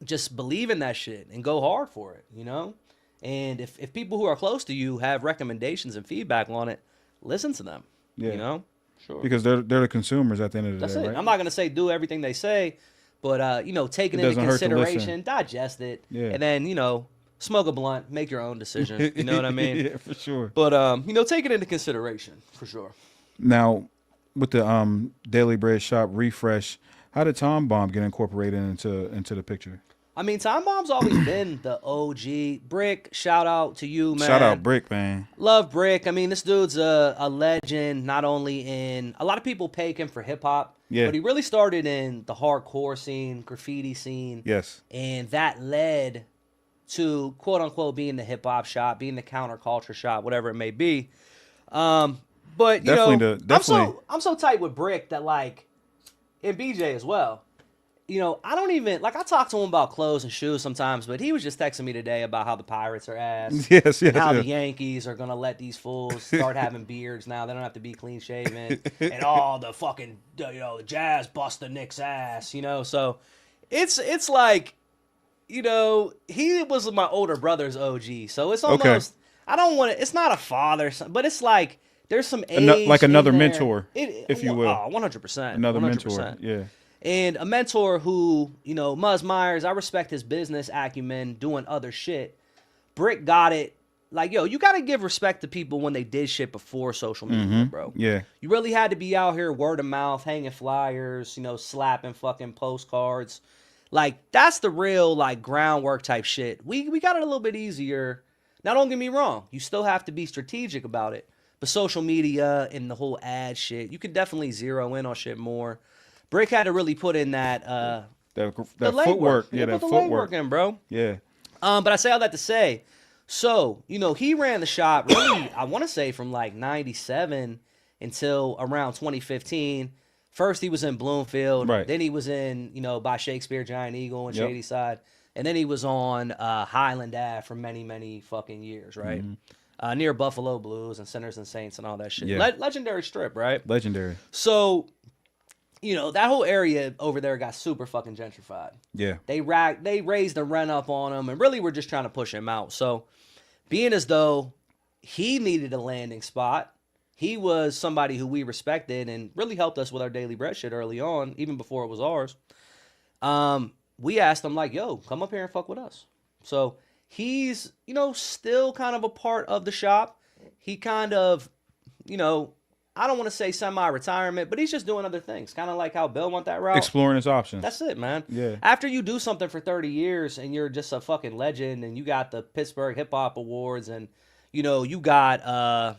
just believe in that shit and go hard for it, And if people who are close to you have recommendations and feedback on it, listen to them, Sure. Because they're the consumers at the end of the That's day, it. right? I'm not going to say do everything they say, but, take it into consideration, digest it, and then, smoke a blunt, make your own decision. You know what I mean? Yeah, for sure. But, take it into consideration, for sure. Now, with the Daily Bread shop refresh, how did Tom Bomb get incorporated into the picture? Time Bomb's always been the OG. Brick, shout out to you, man. Shout out Brick, man. Love Brick. This dude's a legend, not only in... A lot of people peg him for hip-hop, but he really started in the hardcore scene, graffiti scene. Yes. And that led to, quote-unquote, being the hip-hop shop, being the counterculture shop, whatever it may be. But, definitely. I'm so tight with Brick that, like, and BJ as well. I don't even, like, I talk to him about clothes and shoes sometimes, but he was just texting me today about how the Pirates are ass. Yes. How the Yankees are going to let these fools start having beards now. They don't have to be clean shaven. And all the fucking, the Jazz bust the Knicks ass, So it's like, he was my older brother's OG. So it's almost, I don't want to, it's not a father, but it's like, there's some age like another in there. mentor, if you will. Oh, 100%. Another 100%. mentor, yeah. And a mentor who, Muzz Myers, I respect his business acumen doing other shit. Brick got it. Like, you got to give respect to people when they did shit before social media, bro. Yeah. You really had to be out here word of mouth, hanging flyers, slapping fucking postcards. Like, that's the real, like, groundwork type shit. We got it a little bit easier. Now, don't get me wrong. You still have to be strategic about it. But social media and the whole ad shit, you could definitely zero in on shit more. Brick had to really put in that footwork. Yeah, that put the footwork legwork in, bro. Yeah. But I say all that to say, so, he ran the shop really, I want to say from like 97 until around 2015. First he was in Bloomfield. Right. Then he was in, by Shakespeare, Giant Eagle, and Shady Side. And then he was on Highland Ave for many, many fucking years, right? Near Buffalo Blues and Sinners and Saints and all that shit. Yeah. Legendary strip, right? Legendary. So, you know, that whole area over there got super fucking gentrified. Yeah. They raised the rent up on him and really were just trying to push him out. So, being as though he needed a landing spot, he was somebody who we respected and really helped us with our daily bread shit early on, even before it was ours. We asked him, like, yo, come up here and fuck with us. So he's, you know, still kind of a part of the shop. He kind of, you know, I don't want to say semi-retirement, but he's just doing other things. Kind of like how Bill went that route. Exploring his options. That's it, man. Yeah. After you do something for 30 years and you're just a fucking legend and you got the Pittsburgh Hip Hop Awards and, you know, you got,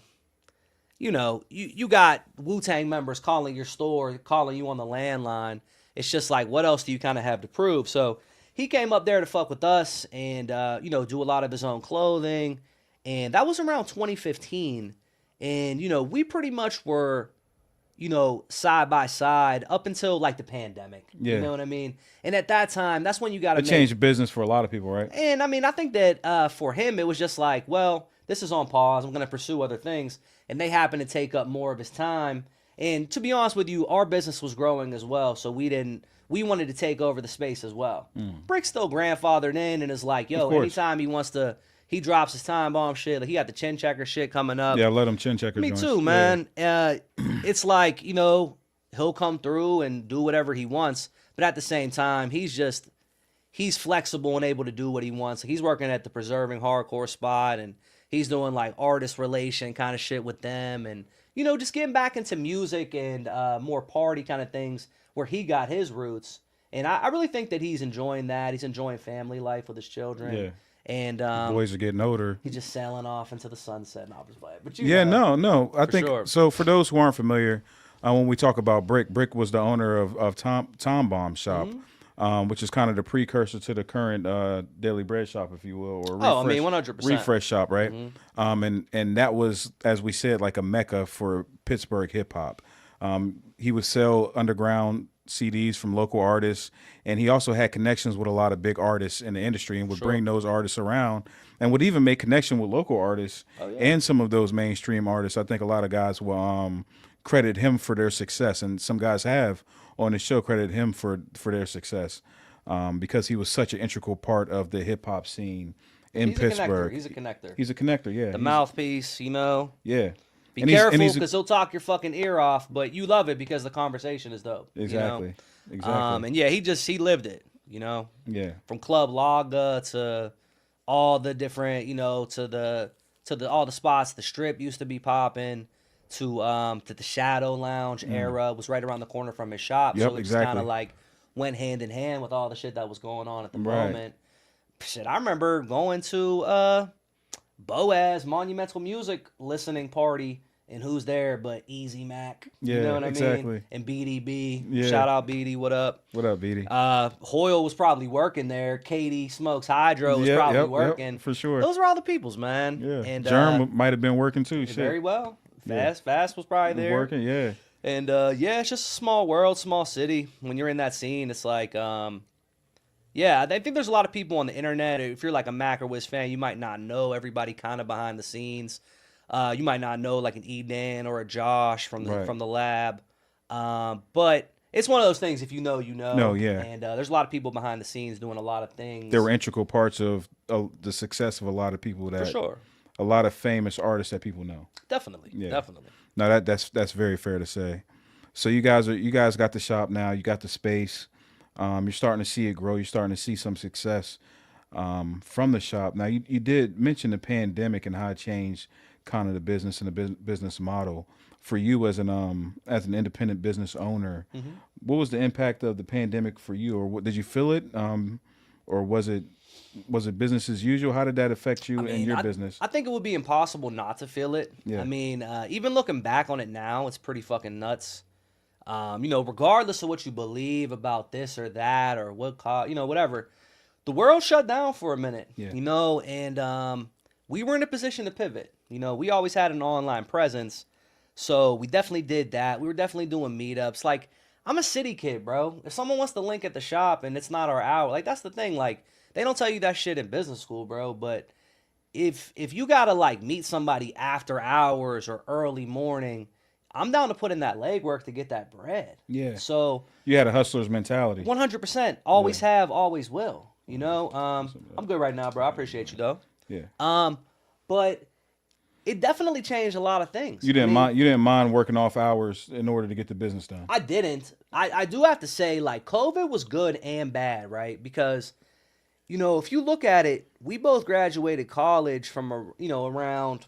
you got Wu-Tang members calling your store, calling you on the landline. It's just like, what else do you kind of have to prove? So he came up there to fuck with us and, you know, do a lot of his own clothing. And that was around 2015. And, you know, we pretty much were, you know, side by side up until like the pandemic. Yeah. You know what I mean? And at that time, that's when you got to It changed business for a lot of people, right? And I mean, I think that for him, it was just like, well, this is on pause. I'm going to pursue other things. And they happened to take up more of his time. And to be honest with you, our business was growing as well. So we wanted to take over the space as well. Brick's still grandfathered in and is like, yo, anytime he wants to, he drops his time bomb shit. Like he got the chin checker shit coming up. Yeah, let him chin checker. Me joints. too, man. It's like, you know, he'll come through and do whatever he wants. But at the same time, he's flexible and able to do what he wants. He's working at the Preserving Hardcore spot and he's doing like artist relation kind of shit with them. And, you know, just getting back into music and more party kind of things where he got his roots. And I really think that he's enjoying that. He's enjoying family life with his children. Yeah. And The boys are getting older. he's just sailing off into the sunset. No, I'm just playing. But No. I think sure. so. For those who aren't familiar, when we talk about Brick was the owner of Tom Bomb's shop, which is kind of the precursor to the current Daily Bread shop, if you will, or Oh, I mean, 100%. refresh shop, right? And that was, as we said, like a mecca for Pittsburgh hip hop. He would sell underground CDs from local artists, and he also had connections with a lot of big artists in the industry and would bring those artists around and would even make connection with local artists and some of those mainstream artists. I think a lot of guys will credit him for their success, and some guys have on the show credited him for their success because he was such an integral part of the hip hop scene in Pittsburgh. He's a connector. He's a connector, yeah. The mouthpiece, you know. Yeah. Be careful because he'll talk your fucking ear off, but you love it because the conversation is dope. Exactly. You know? Exactly. And yeah, he lived it, you know. Yeah. From Club Laga to all the different, you know, to all the spots the Strip used to be popping to the Shadow Lounge era was right around the corner from his shop. Yep, So it exactly. kind of like went hand in hand with all the shit that was going on at the Right. moment. Shit, I remember going to Boaz Monumental Music listening party. And who's there but Easy Mac? Yeah, You know what I exactly. mean? And BDB. Yeah. Shout out BD, what up? What up, BD? Hoyle was probably working there. Katie Smokes Hydro was probably working. for sure. Those were all the peoples, man. Yeah. And Germ might have been working too. Shit. very well. Yeah. Fast was probably there. Working, yeah. And yeah, it's just a small world, small city. When you're in that scene, it's like, yeah, I think there's a lot of people on the internet. If you're like a Mac or Wiz fan, you might not know everybody kind of behind the scenes. You might not know like an Edan or a Josh from the lab. But it's one of those things. If you know, you know. No, yeah. And there's a lot of people behind the scenes doing a lot of things. They were integral parts of the success of a lot of people that for sure. A lot of famous artists that people know. Definitely. Yeah. Definitely. No, that's very fair to say. So you guys got the shop now. You got the space. You're starting to see it grow. You're starting to see some success from the shop. Now you did mention the pandemic and how it changed kind of the business and the business model for you as an independent business owner. Mm-hmm. What was the impact of the pandemic for you, or did you feel it, or was it business as usual? How did that affect you and your business? I think it would be impossible not to feel it. Yeah. I mean, even looking back on it now, it's pretty fucking nuts. You know, regardless of what you believe about this or that or whatever, the world shut down for a minute. Yeah. You know, and we were in a position to pivot. You know, we always had an online presence, so we definitely did that. We were definitely doing meetups. Like, I'm a city kid, bro. If someone wants to link at the shop and it's not our hour, like, that's the thing. Like, they don't tell you that shit in business school, bro. But if you gotta like meet somebody after hours or early morning, I'm down to put in that legwork to get that bread. Yeah. So You had a hustler's mentality. 100%, always have, always will. You know, I'm good right now, bro. I appreciate you though. Yeah. But it definitely changed a lot of things. You didn't mind. You didn't mind working off hours in order to get the business done. I didn't. I do have to say, like, COVID was good and bad, right? Because, you know, if you look at it, we both graduated college from, you know, around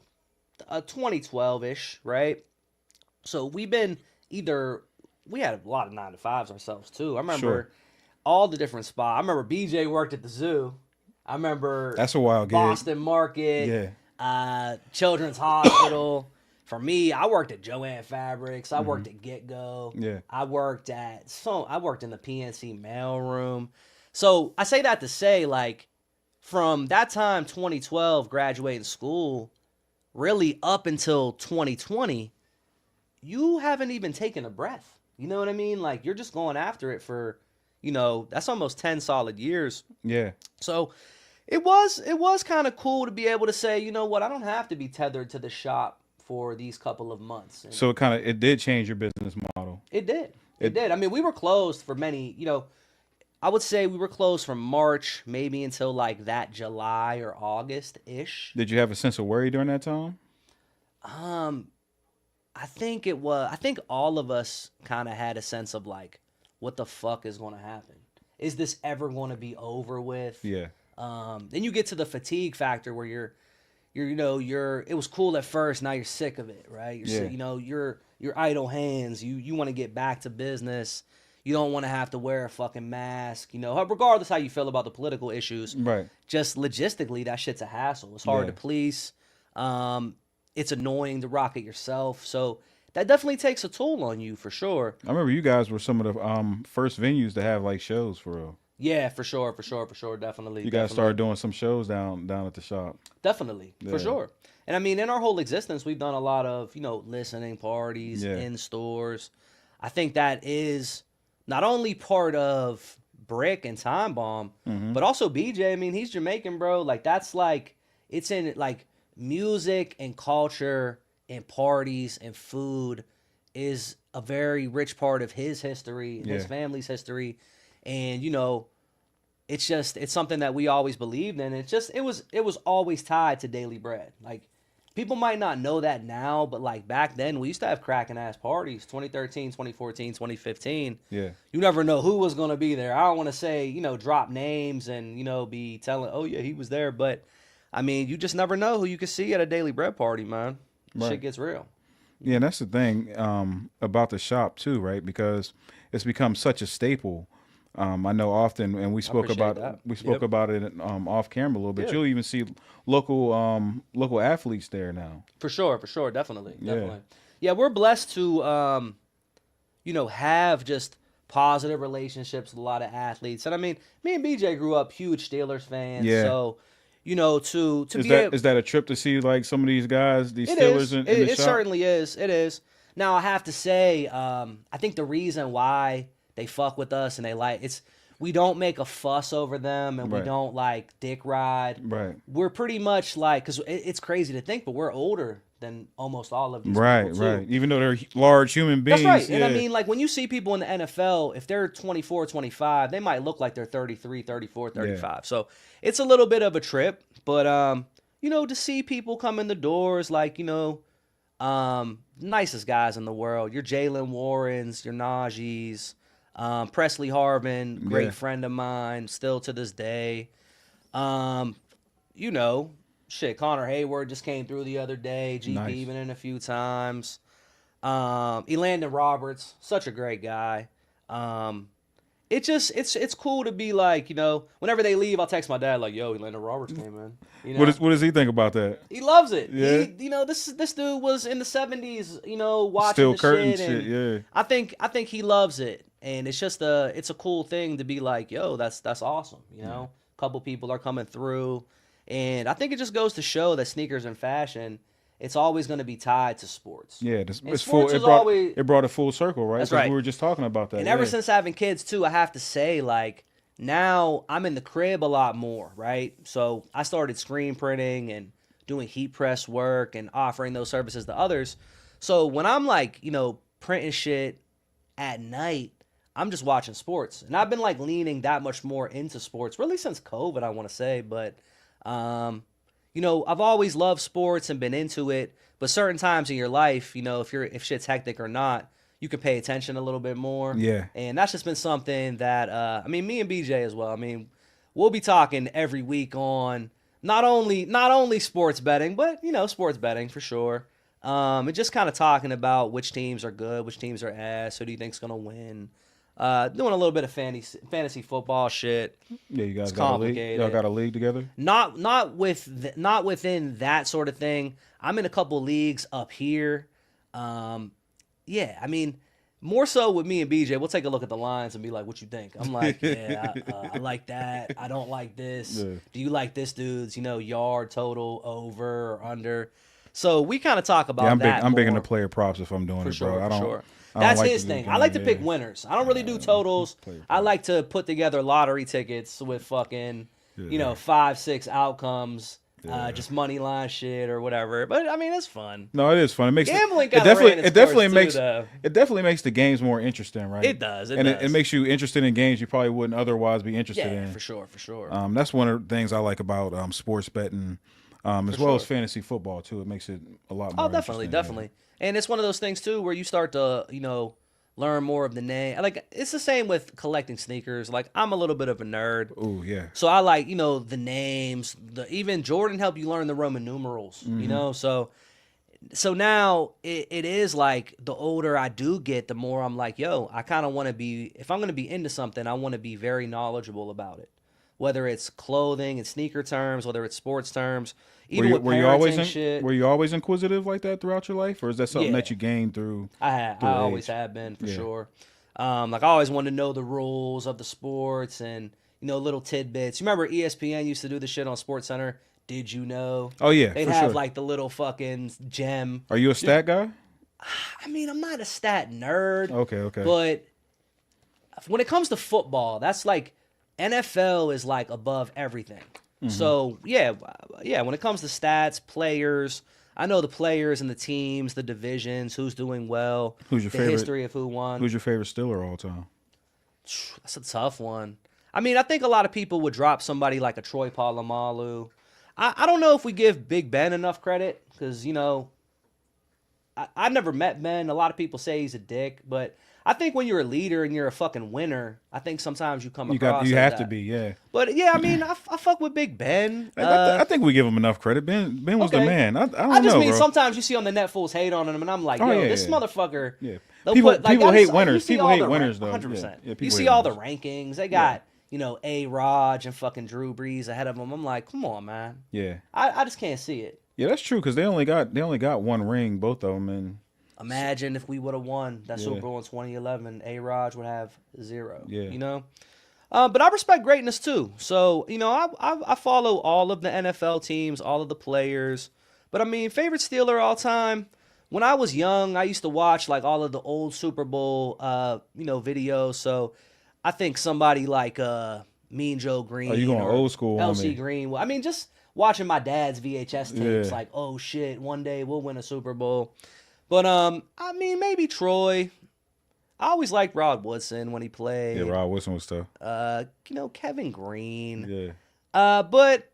2012-ish, right? So we've been we had a lot of 9-to-5s ourselves, too. I remember all the different spots. I remember BJ worked at the zoo. I remember that's a wild gig. Boston Market, Children's Hospital. For me, I worked at Joann Fabrics. I worked at Get Go. Yeah. I worked in the PNC mailroom. So I say that to say, like, from that time, 2012, graduating school, really up until 2020, you haven't even taken a breath. You know what I mean? Like, you're just going after it for, you know, that's almost 10 solid years. Yeah. So it was kind of cool to be able to say, you know what, I don't have to be tethered to the shop for these couple of months. And so it did change your business model. it did. It did. I mean, we were closed for many, you know, I would say we were closed from March maybe until like that July or August-ish. Did you have a sense of worry during that time? I think all of us kind of had a sense of like, what the fuck is going to happen? Is this ever going to be over with? Yeah. Then you get to the fatigue factor where it was cool at first. Now you're sick of it, right? You're sick, you know, you're idle hands. You want to get back to business. You don't want to have to wear a fucking mask, you know, regardless how you feel about the political issues. Right. Just logistically, that shit's a hassle. It's hard to police. It's annoying to rock it yourself. So that definitely takes a toll on you for sure. I remember you guys were some of the first venues to have like shows for real. Yeah, for sure, definitely. You guys started doing some shows down at the shop. Definitely, for sure. And I mean, in our whole existence, we've done a lot of, you know, listening parties in stores. I think that is not only part of Brick and Time Bomb, but also BJ. I mean, he's Jamaican, bro. Like, that's like, it's in like music and culture and parties and food is a very rich part of his history, his family's history. And, you know, it's something that we always believed in. It was always tied to daily bread. Like, people might not know that now, but like back then we used to have cracking ass parties, 2013, 2014, 2015. Yeah. You never know who was going to be there. I don't want to say, you know, drop names and, you know, be telling, oh yeah, he was there. But I mean, you just never know who you could see at a daily bread party, man. Shit gets real. Yeah, and that's the thing about the shop too, right? Because it's become such a staple. I know often, and we spoke about it off camera a little bit. You'll even see local athletes there now. For sure, definitely. Yeah, we're blessed to you know, have just positive relationships with a lot of athletes. And I mean, me and BJ grew up huge Steelers fans. Yeah. So, you know, is that a trip to see like some of these guys, these Steelers in the shop? It certainly is. It is. Now I have to say, I think the reason why they fuck with us and we don't make a fuss over them and we don't like dick ride. Right. We're pretty much like, because it's crazy to think, but we're older than almost all of these people too. Right. Even though they're large human beings. That's right. And I mean, like when you see people in the NFL, if they're 24, 25, they might look like they're 33, 34, 35. Yeah. So it's a little bit of a trip, but you know, to see people come in the doors, like, you know, nicest guys in the world, your Jalen Warrens, your Najees, Presley Harvin, great friend of mine, still to this day. You know, shit, Connor Hayward just came through the other day. GP even in a few times. Elandon Roberts, such a great guy. It's cool to be like, you know, whenever they leave, I'll text my dad like, "Yo, Elandon Roberts came in." You know? What does he think about that? He loves it. Yeah. You know, this dude was in the 70s, you know, watching Still the curtain shit. Yeah. I think he loves it. And it's just it's a cool thing to be like, yo, that's awesome. You know, a couple people are coming through, and I think it just goes to show that sneakers and fashion, it's always going to be tied to sports. Yeah, it brought it full circle, right? That's right. We were just talking about that. And ever since having kids too, I have to say, like, now I'm in the crib a lot more, right? So I started screen printing and doing heat press work and offering those services to others. So when I'm like, printing shit at night, I'm just watching sports. And I've been like leaning that much more into sports really since COVID, I want to say. But, I've always loved sports and been into it. But certain times in your life, if shit's hectic or not, you can pay attention a little bit more. Yeah. And that's just been something that, me and BJ as well. I mean, we'll be talking every week on not only sports betting, but, sports betting for sure. And just kind of talking about which teams are good, which teams are ass, who do you think's going to win. Doing a little bit of fantasy football shit. Yeah, you guys it's got complicated. a league. Y'all got a league together? Not within that sort of thing. I'm in a couple leagues up here. Yeah, I mean, more so with me and BJ, we'll take a look at the lines and be like, what you think? I'm like, yeah, I like that. I don't like this. Yeah. Do you like this dude's, yard total over or under? So we kind of talk about that. I'm big into more. player props if I'm doing For it, sure, bro. for sure. I don't That's like his to do thing. game, I like to yeah. pick winners. I don't really do totals. I like to put together lottery tickets with fucking, 5-6 outcomes. Just money line shit or whatever. But I mean, it's fun. No, it is fun. It makes Gambling it kinda ran its definitely course makes too, though. it definitely makes the games more interesting, right? It does. It makes you interested in games you probably wouldn't otherwise be interested Yeah, in. for sure. That's one of the things I like about sports betting, as well as fantasy football too. It makes it a lot more. Oh, definitely. And it's one of those things too where you start to, learn more of the name. Like it's the same with collecting sneakers. Like I'm a little bit of a nerd. Oh yeah. So I like, the names. Even Jordan helped you learn the Roman numerals. So now it is like the older I do get, the more I'm like, yo, I kind of want to be. If I'm going to be into something, I want to be very knowledgeable about it. Whether it's clothing and sneaker terms, whether it's sports terms, even with parenting shit. Were you always inquisitive like that throughout your life, or is that something that you gained through? I always have been for sure. Like I always wanted to know the rules of the sports and little tidbits. You remember ESPN used to do the shit on SportsCenter? Did you know? Oh yeah, they'd for have sure. like the little fucking gem. Are you a stat guy? I mean, I'm not a stat nerd. Okay. But when it comes to football, that's like NFL is like above everything. So yeah. When it comes to stats, players, I know the players and the teams, the divisions, who's doing well, Who's your the favorite? history of who won. Who's your favorite Steeler all time? That's a tough one. I mean, I think a lot of people would drop somebody like a Troy Polamalu. I don't know if we give Big Ben enough credit because I never met Ben. A lot of people say he's a dick, but I think when you're a leader and you're a fucking winner, I think sometimes you come across. You as have that. to be, yeah. But yeah, I mean, I fuck with Big Ben. I think we give him enough credit. Ben was the okay. man. I don't know, I just mean bro. sometimes you see on the net fools hate on him, and I'm like, yo, this motherfucker. Yeah. they'll People put, like, people that hate is- winners. you see People all hate the winners though. 100%. Yeah, You people see hate all the winners. rankings. They got A-Raj and fucking Drew Brees ahead of them. I'm like, come on, man. Yeah. I just can't see it. Yeah, that's true because they only got one ring, both of them, and Imagine if we would have won that Super Bowl in 2011, A-Raj would have 0. Yeah. But I respect greatness too. So, I follow all of the NFL teams, all of the players. But I mean, favorite Steeler all time. When I was young, I used to watch like all of the old Super Bowl, videos. So I think somebody like Mean Joe Green. Oh, you going or old school on LC me. Green. I mean, just watching my dad's VHS tapes, Yeah. like, oh shit, one day we'll win a Super Bowl. But I mean, maybe Troy. I always liked Rod Woodson when he played. yeah, Rod Wilson was tough. Kevin Green. Yeah. But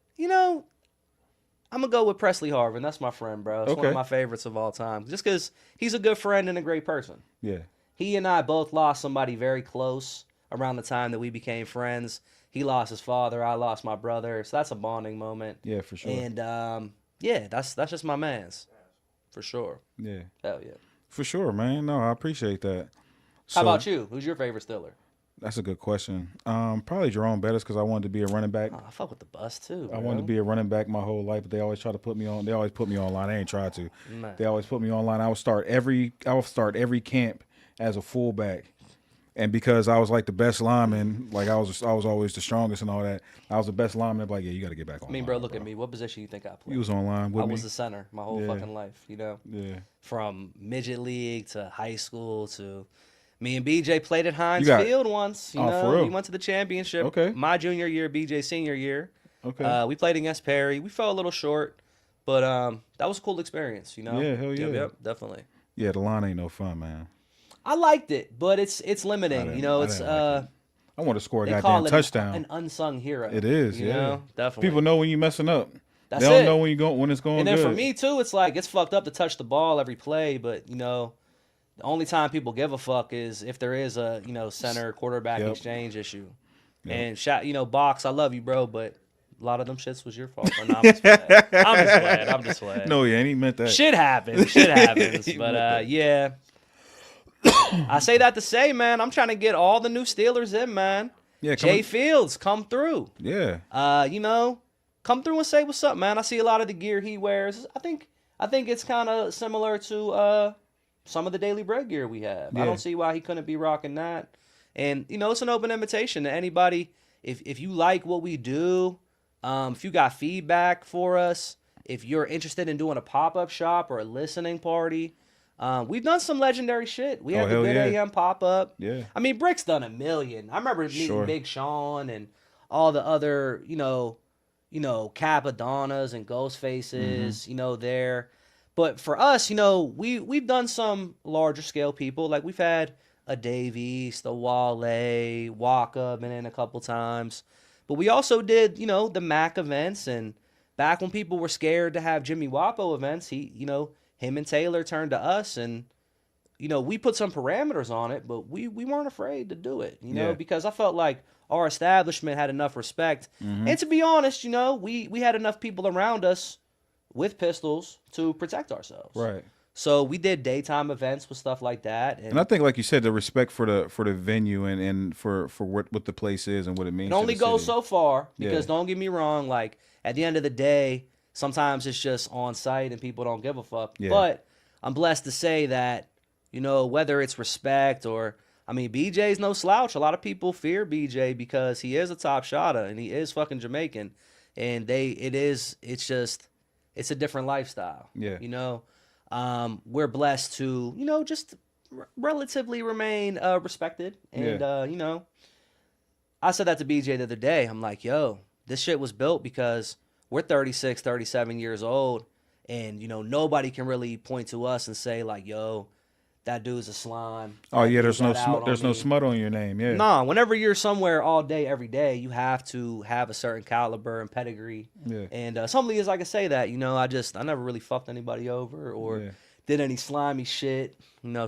I'm gonna go with Presley Harvin. That's my friend, bro. It's one of Okay. my favorites of all time. Just because he's a good friend and a great person. Yeah. He and I both lost somebody very close around the time that we became friends. He lost his father. I lost my brother. So that's a bonding moment. Yeah, for sure. And that's just my man's, for sure. Yeah. Hell yeah. For sure, man. No, I appreciate that. How about you? Who's your favorite Steeler? That's a good question. Probably Jerome Bettis because I wanted to be a running back. Oh, I fuck with the bus too. I wanted to be a running back my whole life, but they always try to put me on. They always put me online. I ain't tried to. Man. They always put me online. I would start every camp as a fullback, and because I was like the best lineman, like I was always the strongest and all that. I was the best lineman. They're like, yeah, you got to get back on. I mean, bro, look at me. What position you think I played? You was online with I me. was the center my whole Yeah. fucking life. Yeah. From midget league to high school to Me and BJ played at Heinz got- Field once. You Oh, know, for real? we went to the championship. Okay. My junior year, BJ senior year. Okay. We played against Perry. We fell a little short, but that was a cool experience. You know. Yeah, hell yeah. Yep, definitely. Yeah, the line ain't no fun, man. I liked it, but it's limiting. You know, it's I want to score a they call goddamn it touchdown. an unsung hero. It is, you yeah. know? Definitely. People know when you messing up. That's they don't it. know when it's going And then good. for me too, it's like it's fucked up to touch the ball every play, but you know, the only time people give a fuck is if there is a center quarterback Yep. exchange issue. Yep. And Box, I love you, bro, but a lot of them shits was your fault. No, I'm just playing. I'm just playing. No, yeah, and he meant that. Shit happens. But yeah. I say that to say, man, I'm trying to get all the new Steelers in, man. Yeah, Jay Fields, come through. Yeah. Come through and say what's up, man. I see a lot of the gear he wears. I think it's kind of similar to some of the Daily Bread gear we have. Yeah. I don't see why he couldn't be rocking that. And it's an open invitation to anybody. If you like what we do, if you got feedback for us, if you're interested in doing a pop-up shop or a listening party, we've done some legendary shit. We had the hell Good yeah. AM pop-up. Yeah. I mean, Brick's done a million. I remember meeting Sure. Big Sean and all the other, Capadonnas and Ghost Faces, there. But for us, we've done some larger scale people. Like we've had a Dave East, a Wale, Waka, been in a couple times. But we also did, the Mac events. And back when people were scared to have Jimmy Wapo events, him and Taylor turned to us and, we put some parameters on it, but we weren't afraid to do it, Yeah. because I felt like our establishment had enough respect. Mm-hmm. And to be honest, we had enough people around us with pistols to protect ourselves. Right. So we did daytime events with stuff like that. And I think, like you said, the respect for the venue and for what the place is and what it means. It only to the goes city. so far because Yeah. don't get me wrong, like at the end of the day, sometimes it's just on site and people don't give a fuck. Yeah. But I'm blessed to say that, whether it's respect or, BJ's no slouch. A lot of people fear BJ because he is a top shotter and he is fucking Jamaican. And it's a different lifestyle. Yeah. We're blessed to, just relatively remain respected. And, I said that to BJ the other day. I'm like, yo, this shit was built because we're 36, 37 years old. And, nobody can really point to us and say like, yo, that dude's a slime. Oh yeah, there's no there's no smut on your name. Yeah. Nah, whenever you're somewhere all day, every day, you have to have a certain caliber and pedigree. Yeah. And some leaders, I can say that, I never really fucked anybody over or Yeah. did any slimy shit.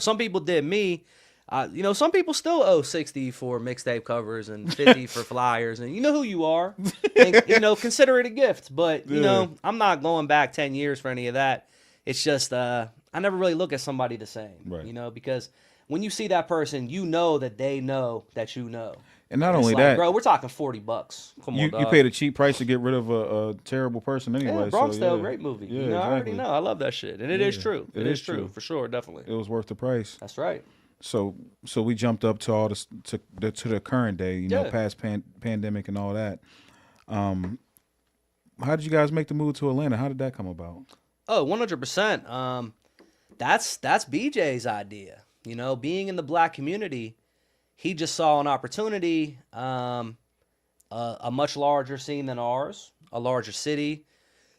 Some people did me. Some people still owe 60 for mixtape covers and 50 for flyers, and you know who you are. And, consider it a gift. But, I'm not going back 10 years for any of that. It's just, I never really look at somebody the same, Right. Because when you see that person, you know that they know that you know. And not It's only like, that, bro, we're talking $40. Come on, you dog. paid a cheap price to get rid of a terrible person anyway. Yeah, Bronx so, Tale, yeah. great movie. Yeah, I already exactly. know. I love that shit, and it is Yeah, true. it It is is true true. for sure, definitely. It was worth the price. That's right. So we jumped up to all this to the current day, Yeah. past pandemic and all that. How did you guys make the move to Atlanta? How did that come about? Oh, 100%. That's BJ's idea. Being in the black community, he just saw an opportunity, a much larger scene than ours, a larger city.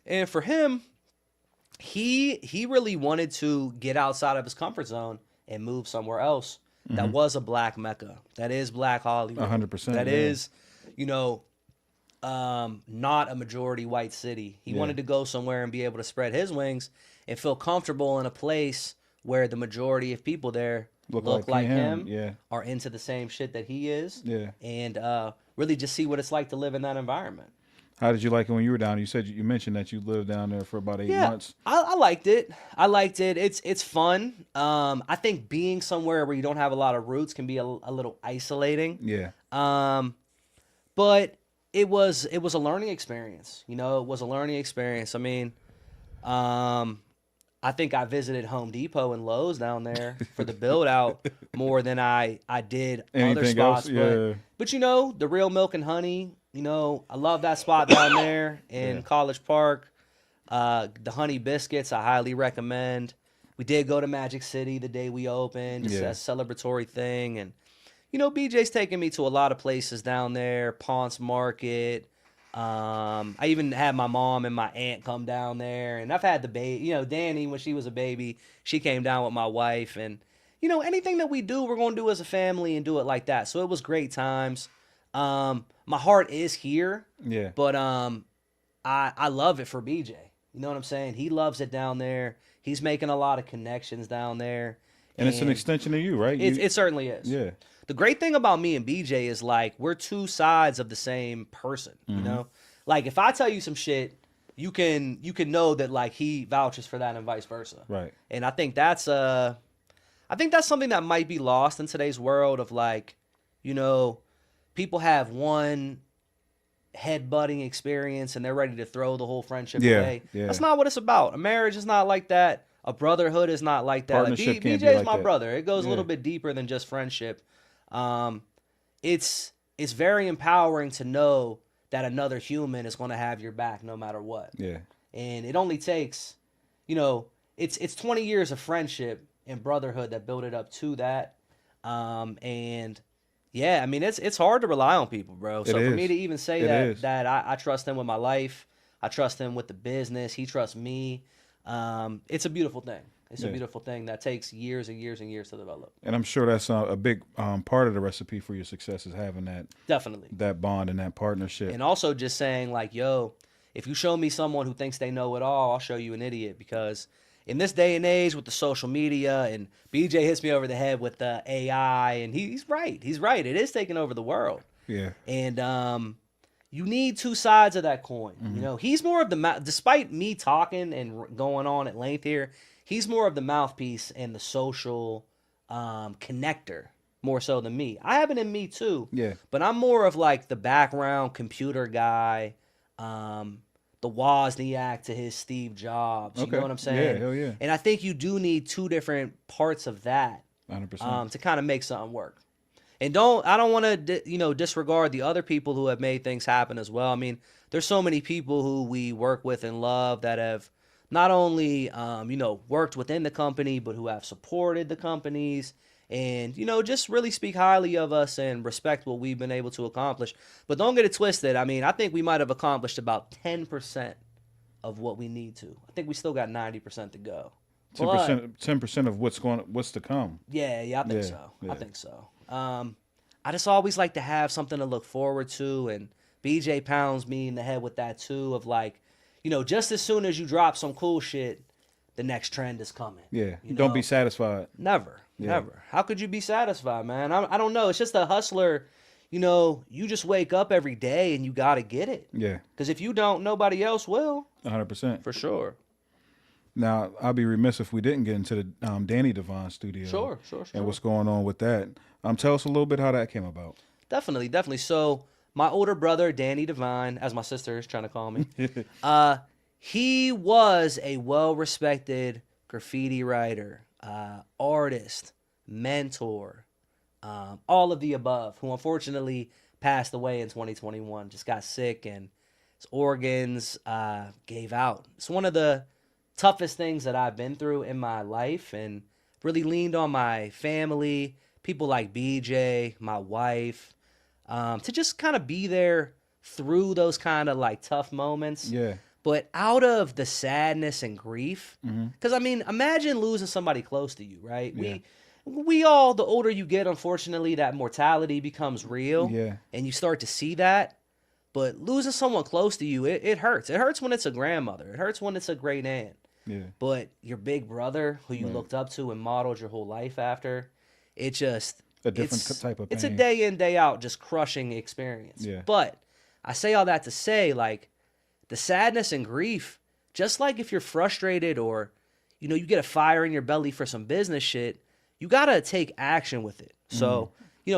And for him, he really wanted to get outside of his comfort zone and move somewhere else that was a black Mecca. That is black Hollywood. 100%, That yeah. is, not a majority white city. He Yeah. wanted to go somewhere and be able to spread his wings and feel comfortable in a place where the majority of people there look like him, Yeah. are into the same shit that he is, Yeah. and really just see what it's like to live in that environment. How did you like it when you were down? You mentioned that you lived down there for about 8 months. I liked it. It's fun. I think being somewhere where you don't have a lot of roots can be a little isolating. Yeah. But it was a learning experience. It was a learning experience. I think I visited Home Depot and Lowe's down there for the build out more than I did other Anything spots. else? Yeah. But the Real Milk and Honey, I love that spot down there in Yeah. College Park. The Honey Biscuits, I highly recommend. We did go to Magic City the day we opened, just Yeah. a celebratory thing. And, BJ's taking me to a lot of places down there, Ponce Market. I even had my mom and my aunt come down there. And I've had the baby, Danny, when she was a baby, she came down with my wife. And, anything that we do, we're going to do as a family and do it like that. So it was great times. My heart is here. Yeah. But I love it for BJ. You know what I'm saying? He loves it down there. He's making a lot of connections down there. And it's an extension of you, right? It certainly is. Yeah. The great thing about me and BJ is like we're two sides of the same person, you know? Like if I tell you some shit, you can know that like he vouches for that and vice versa. Right. And I think that's something that might be lost in today's world of like, people have one headbutting experience and they're ready to throw the whole friendship away. Yeah. That's not what it's about. A marriage is not like that. A brotherhood is not like that. Partnership Like, can't BJ be is like my that. brother. It goes a Yeah. little bit deeper than just friendship. It's very empowering to know that another human is going to have your back no matter what. Yeah. And it only takes, it's 20 years of friendship and brotherhood that built it up to that. And yeah, I mean, it's hard to rely on people, bro. So for me to even say that I trust him with my life, I trust him with the business, he trusts me. It's a beautiful thing. It's a beautiful thing that takes years and years and years to develop. And I'm sure that's a big part of the recipe for your success is having Definitely that bond and that partnership. And also just saying like, yo, if you show me someone who thinks they know it all, I'll show you an idiot. Because in this day and age with the social media, and BJ hits me over the head with the AI, and he's right. He's right. It is taking over the world. Yeah. And you need two sides of that coin. He's more of the despite me talking and going on at length here, he's more of the mouthpiece and the social connector more so than me. I have it in me too. Yeah. But I'm more of like the background computer guy, the Wozniak to his Steve Jobs. You know what I'm saying? Yeah, hell yeah. And I think you do need two different parts of that 100%. to kind of make something work. And I don't want to, disregard the other people who have made things happen as well. I mean, there's so many people who we work with and love that have not only, worked within the company, but who have supported the companies and, just really speak highly of us and respect what we've been able to accomplish. But don't get it twisted. I mean, I think we might have accomplished about 10% of what we need to. I think we still got 90% to go. 10% of what's to come. Yeah, I think so. Yeah. I think so. I just always like to have something to look forward to, and BJ pounds me in the head with that too, of like, just as soon as you drop some cool shit, the next trend is coming. Yeah. Don't be satisfied. Never. How could you be satisfied, man? I don't know. It's just a hustler. You just wake up every day and you got to get it. Yeah. Because if you don't, nobody else will. 100%. For sure. Now, I'll be remiss if we didn't get into the Danny Devine studio. Sure. And what's going on with that. Tell us a little bit how that came about. Definitely. So my older brother, Danny Devine, as my sister is trying to call me, he was a well-respected graffiti writer, artist, mentor, all of the above, who unfortunately passed away in 2021, just got sick and his organs gave out. It's one of the toughest things that I've been through in my life, and really leaned on my family, people like BJ, my wife, to just kind of be there through those kind of like tough moments. Yeah. But out of the sadness and grief, because I mean, imagine losing somebody close to you, right? Yeah. We all, the older you get, unfortunately, that mortality becomes real. Yeah. And you start to see that. But losing someone close to you, it hurts. It hurts when it's a grandmother. It hurts when it's a great aunt. Yeah. But your big brother, who you looked up to and modeled your whole life after, it just... A different type of pain. It's a day in, day out, just crushing experience. Yeah. But I say all that to say, like, the sadness and grief, just like if you're frustrated or, you get a fire in your belly for some business shit, you got to take action with it. So,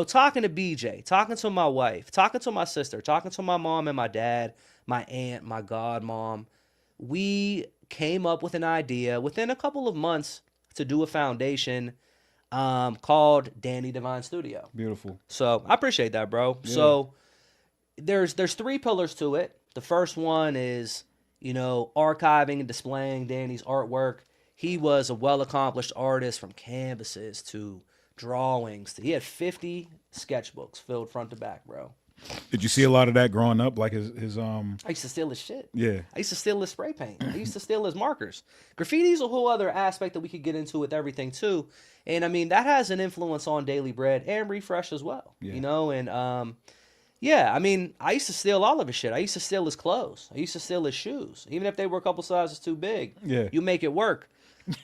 talking to BJ, talking to my wife, talking to my sister, talking to my mom and my dad, my aunt, my godmom, we came up with an idea within a couple of months to do a foundation called Danny Devine Studio. Beautiful. So I appreciate that, bro. Yeah. So there's 3 pillars to it. The first one is, archiving and displaying Danny's artwork. he was a well-accomplished artist from canvases to drawings. He had 50 sketchbooks filled front to back, bro. Did you see a lot of that growing up? Like his I used to steal his shit. Yeah. I used to steal his spray paint. I used to steal his markers. Graffiti's a whole other aspect that we could get into with everything too. And I mean, that has an influence on Daily Bread and Refresh as well. Yeah. You know, and yeah, I mean, I used to steal all of his shit. I used to steal his clothes. I used to steal his shoes. Even if they were a couple sizes too big. Yeah. You make it work.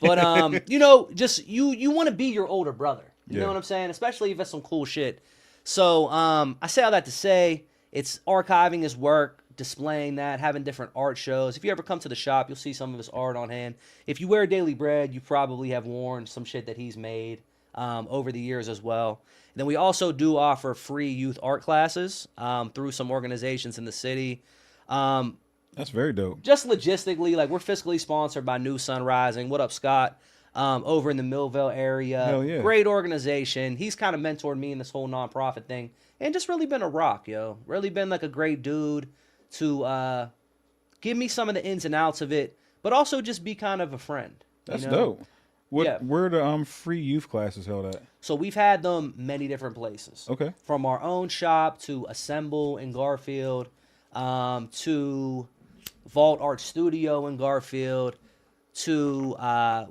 But you know, just you want to be your older brother. You know what I'm saying? Especially if it's some cool shit. So I say all that to say it's archiving his work, displaying that, having different art shows. If you ever come to the shop, you'll see some of his art on hand. If you wear Daily Bread, you probably have worn some shit that he's made over the years as well. And then we also do offer free youth art classes through some organizations in the city. That's very dope. Just logistically, like we're fiscally sponsored by New Sun Rising. What up, Scott? Over in the Millville area. Hell yeah. Great organization. He's kind of mentored me in this whole nonprofit thing. And just really been a rock, yo. Really been like a great dude to give me some of the ins and outs of it, but also just be kind of a friend. That's you know? dope. Where the free youth classes held at? So we've had them many different places. Okay. From our own shop to Assemble in Garfield, to Vault Art Studio in Garfield, to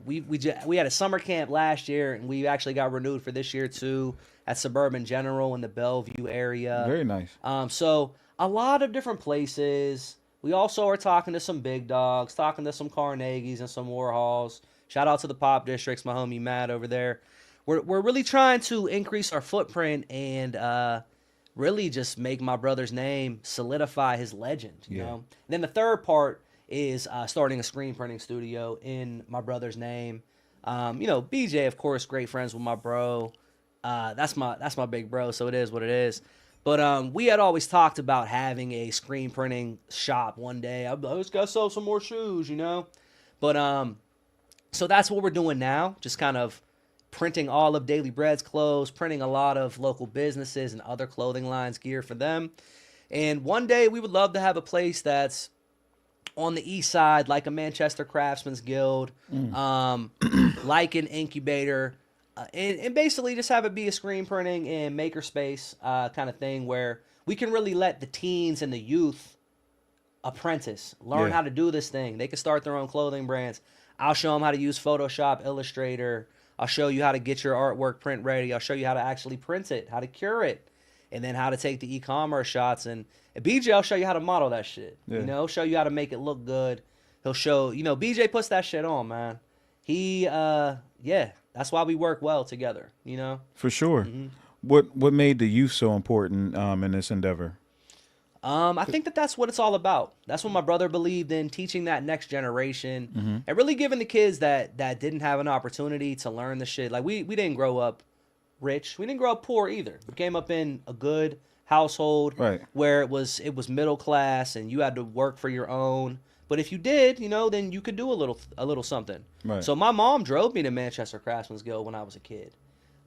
we had a summer camp last year, and we actually got renewed for this year too at Suburban General in the Bellevue area. Very nice. So a lot of different places. We also are talking to some big dogs, talking to some Carnegies and some Warhols. Shout out to the Pop Districts, my homie Matt over there. We're really trying to increase our footprint and really just make my brother's name solidify his legend. You know. And then the third part is starting a screen printing studio in my brother's name. You know, BJ, of course, great friends with my bro. That's my big bro, so it is what it is. But we had always talked about having a screen printing shop one day. I just gotta sell some more shoes, you know. But so that's what we're doing now. Just kind of printing all of Daily Bread's clothes, printing a lot of local businesses and other clothing lines gear for them. And one day we would love to have a place that's on the east side, like a Manchester Craftsman's Guild, like an incubator, and basically just have it be a screen printing and makerspace kind of thing where we can really let the teens and the youth apprentice, learn how to do this thing. They can start their own clothing brands. I'll show them how to use Photoshop, Illustrator. I'll show you how to get your artwork print ready. I'll show you how to actually print it, how to cure it, and then how to take the e-commerce shots. And BJ will show you how to model that shit. You know, show you how to make it look good. He'll show, you know, BJ puts that shit on, man. He, that's why we work well together, you know? For sure. What made the youth so important in this endeavor? I think that's what it's all about. That's what my brother believed in, teaching that next generation and really giving the kids that didn't have an opportunity to learn the shit. Like we didn't grow up rich. We didn't grow up poor either. We came up in a good household where it was middle class and you had to work for your own. But if you did, you know, then you could do a little something. Right. So my mom drove me to Manchester Craftsman's Guild when I was a kid.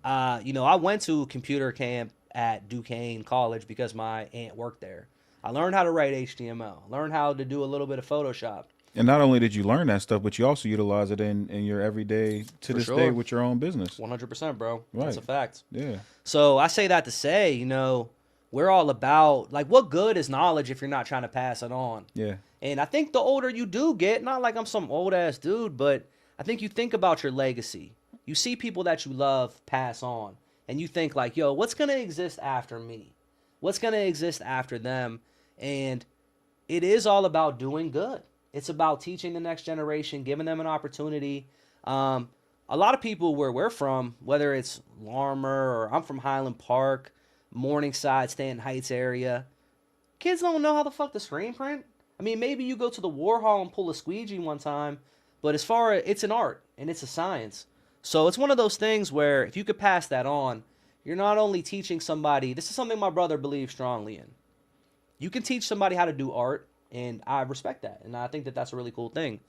You know, I went to computer camp at Duquesne College because my aunt worked there. I learned how to write HTML, learned how to do a little bit of Photoshop. And not only did you learn that stuff, but you also utilize it in your everyday to this day with your own business. 100%, bro. Right. That's a fact. Yeah. So I say that to say, you know, we're all about, like, what good is knowledge if you're not trying to pass it on? Yeah. And I think the older you do get, not like I'm some old-ass dude, but I think you think about your legacy. You see people that you love pass on, and you think, like, yo, what's going to exist after me? What's going to exist after them? And it is all about doing good. It's about teaching the next generation, giving them an opportunity. A lot of people where we're from, whether it's Larmer or I'm from Highland Park, Morningside, Stanton Heights area, kids don't know how the fuck to screen print. I mean, maybe you go to the Warhol and pull a squeegee one time, but as far as it's an art and it's a science. So it's one of those things where if you could pass that on, you're not only teaching somebody, this is something my brother believes strongly in. You can teach somebody how to do art, and I respect that, and I think that that's a really cool thing.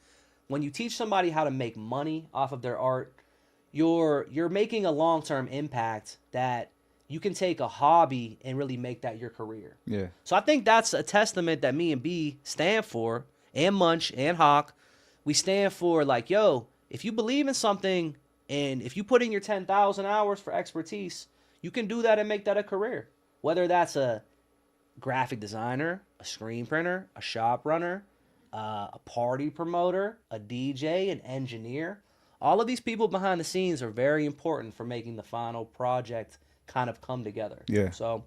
When you teach somebody how to make money off of their art, you're making a long-term impact that you can take a hobby and really make that your career. Yeah. So I think that's a testament that me and B stand for, and Munch and Hawk. We stand for, like, yo, if you believe in something and if you put in your 10,000 hours for expertise, you can do that and make that a career. Whether that's a graphic designer, a screen printer, a shop runner, a party promoter, a DJ, an engineer. All of these people behind the scenes are very important for making the final project kind of come together. Yeah. So,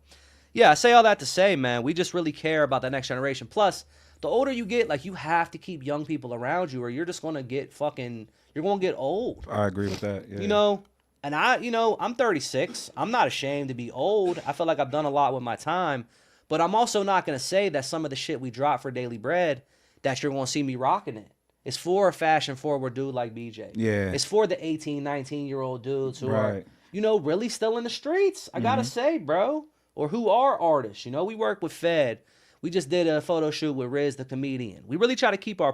yeah, I say all that to say, man, we just really care about the next generation. Plus, the older you get, like, you have to keep young people around you or you're just going to get you're going to get old. I agree with that. Yeah. You know, and I'm 36. I'm not ashamed to be old. I feel like I've done a lot with my time, but I'm also not going to say that some of the shit we drop for Daily Bread that you're going to see me rocking it. It's for a fashion forward dude like BJ. Yeah. It's for the 18, 19-year-old dudes who Right. are, really still in the streets. I got to say, bro. Or who are artists. We work with Fed. We just did a photo shoot with Riz the comedian. We really try to keep our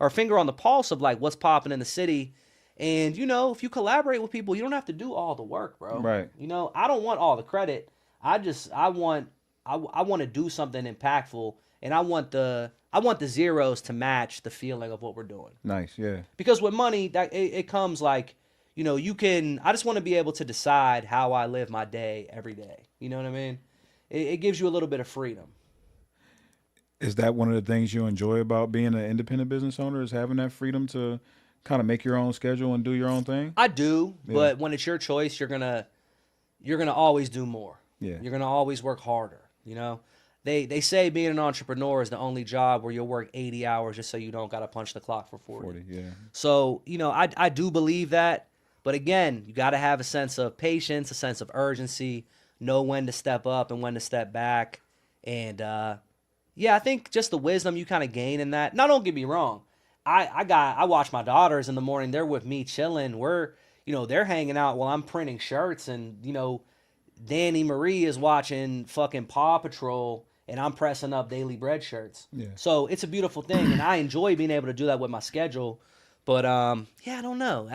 finger on the pulse of like what's popping in the city. And, if you collaborate with people, you don't have to do all the work, bro. Right. I don't want all the credit. I want to do something impactful, and I want the zeros to match the feeling of what we're doing. Nice, yeah. Because with money, that it comes like, I just want to be able to decide how I live my day every day. You know what I mean? It gives you a little bit of freedom. Is that one of the things you enjoy about being an independent business owner, is having that freedom to kind of make your own schedule and do your own thing? I do, Yeah. but when it's your choice, you're gonna always do more. Yeah. You're gonna always work harder. They say being an entrepreneur is the only job where you'll work 80 hours just so you don't gotta punch the clock for 40. Yeah. So I do believe that, but again, you gotta have a sense of patience, a sense of urgency, know when to step up and when to step back, and I think just the wisdom you kind of gain in that. Now, don't get me wrong. I watch my daughters in the morning. They're with me chilling. They're hanging out while I'm printing shirts, and Danny Marie is watching fucking Paw Patrol, and I'm pressing up Daily Bread shirts. Yeah. So it's a beautiful thing, and I enjoy being able to do that with my schedule. But I don't know.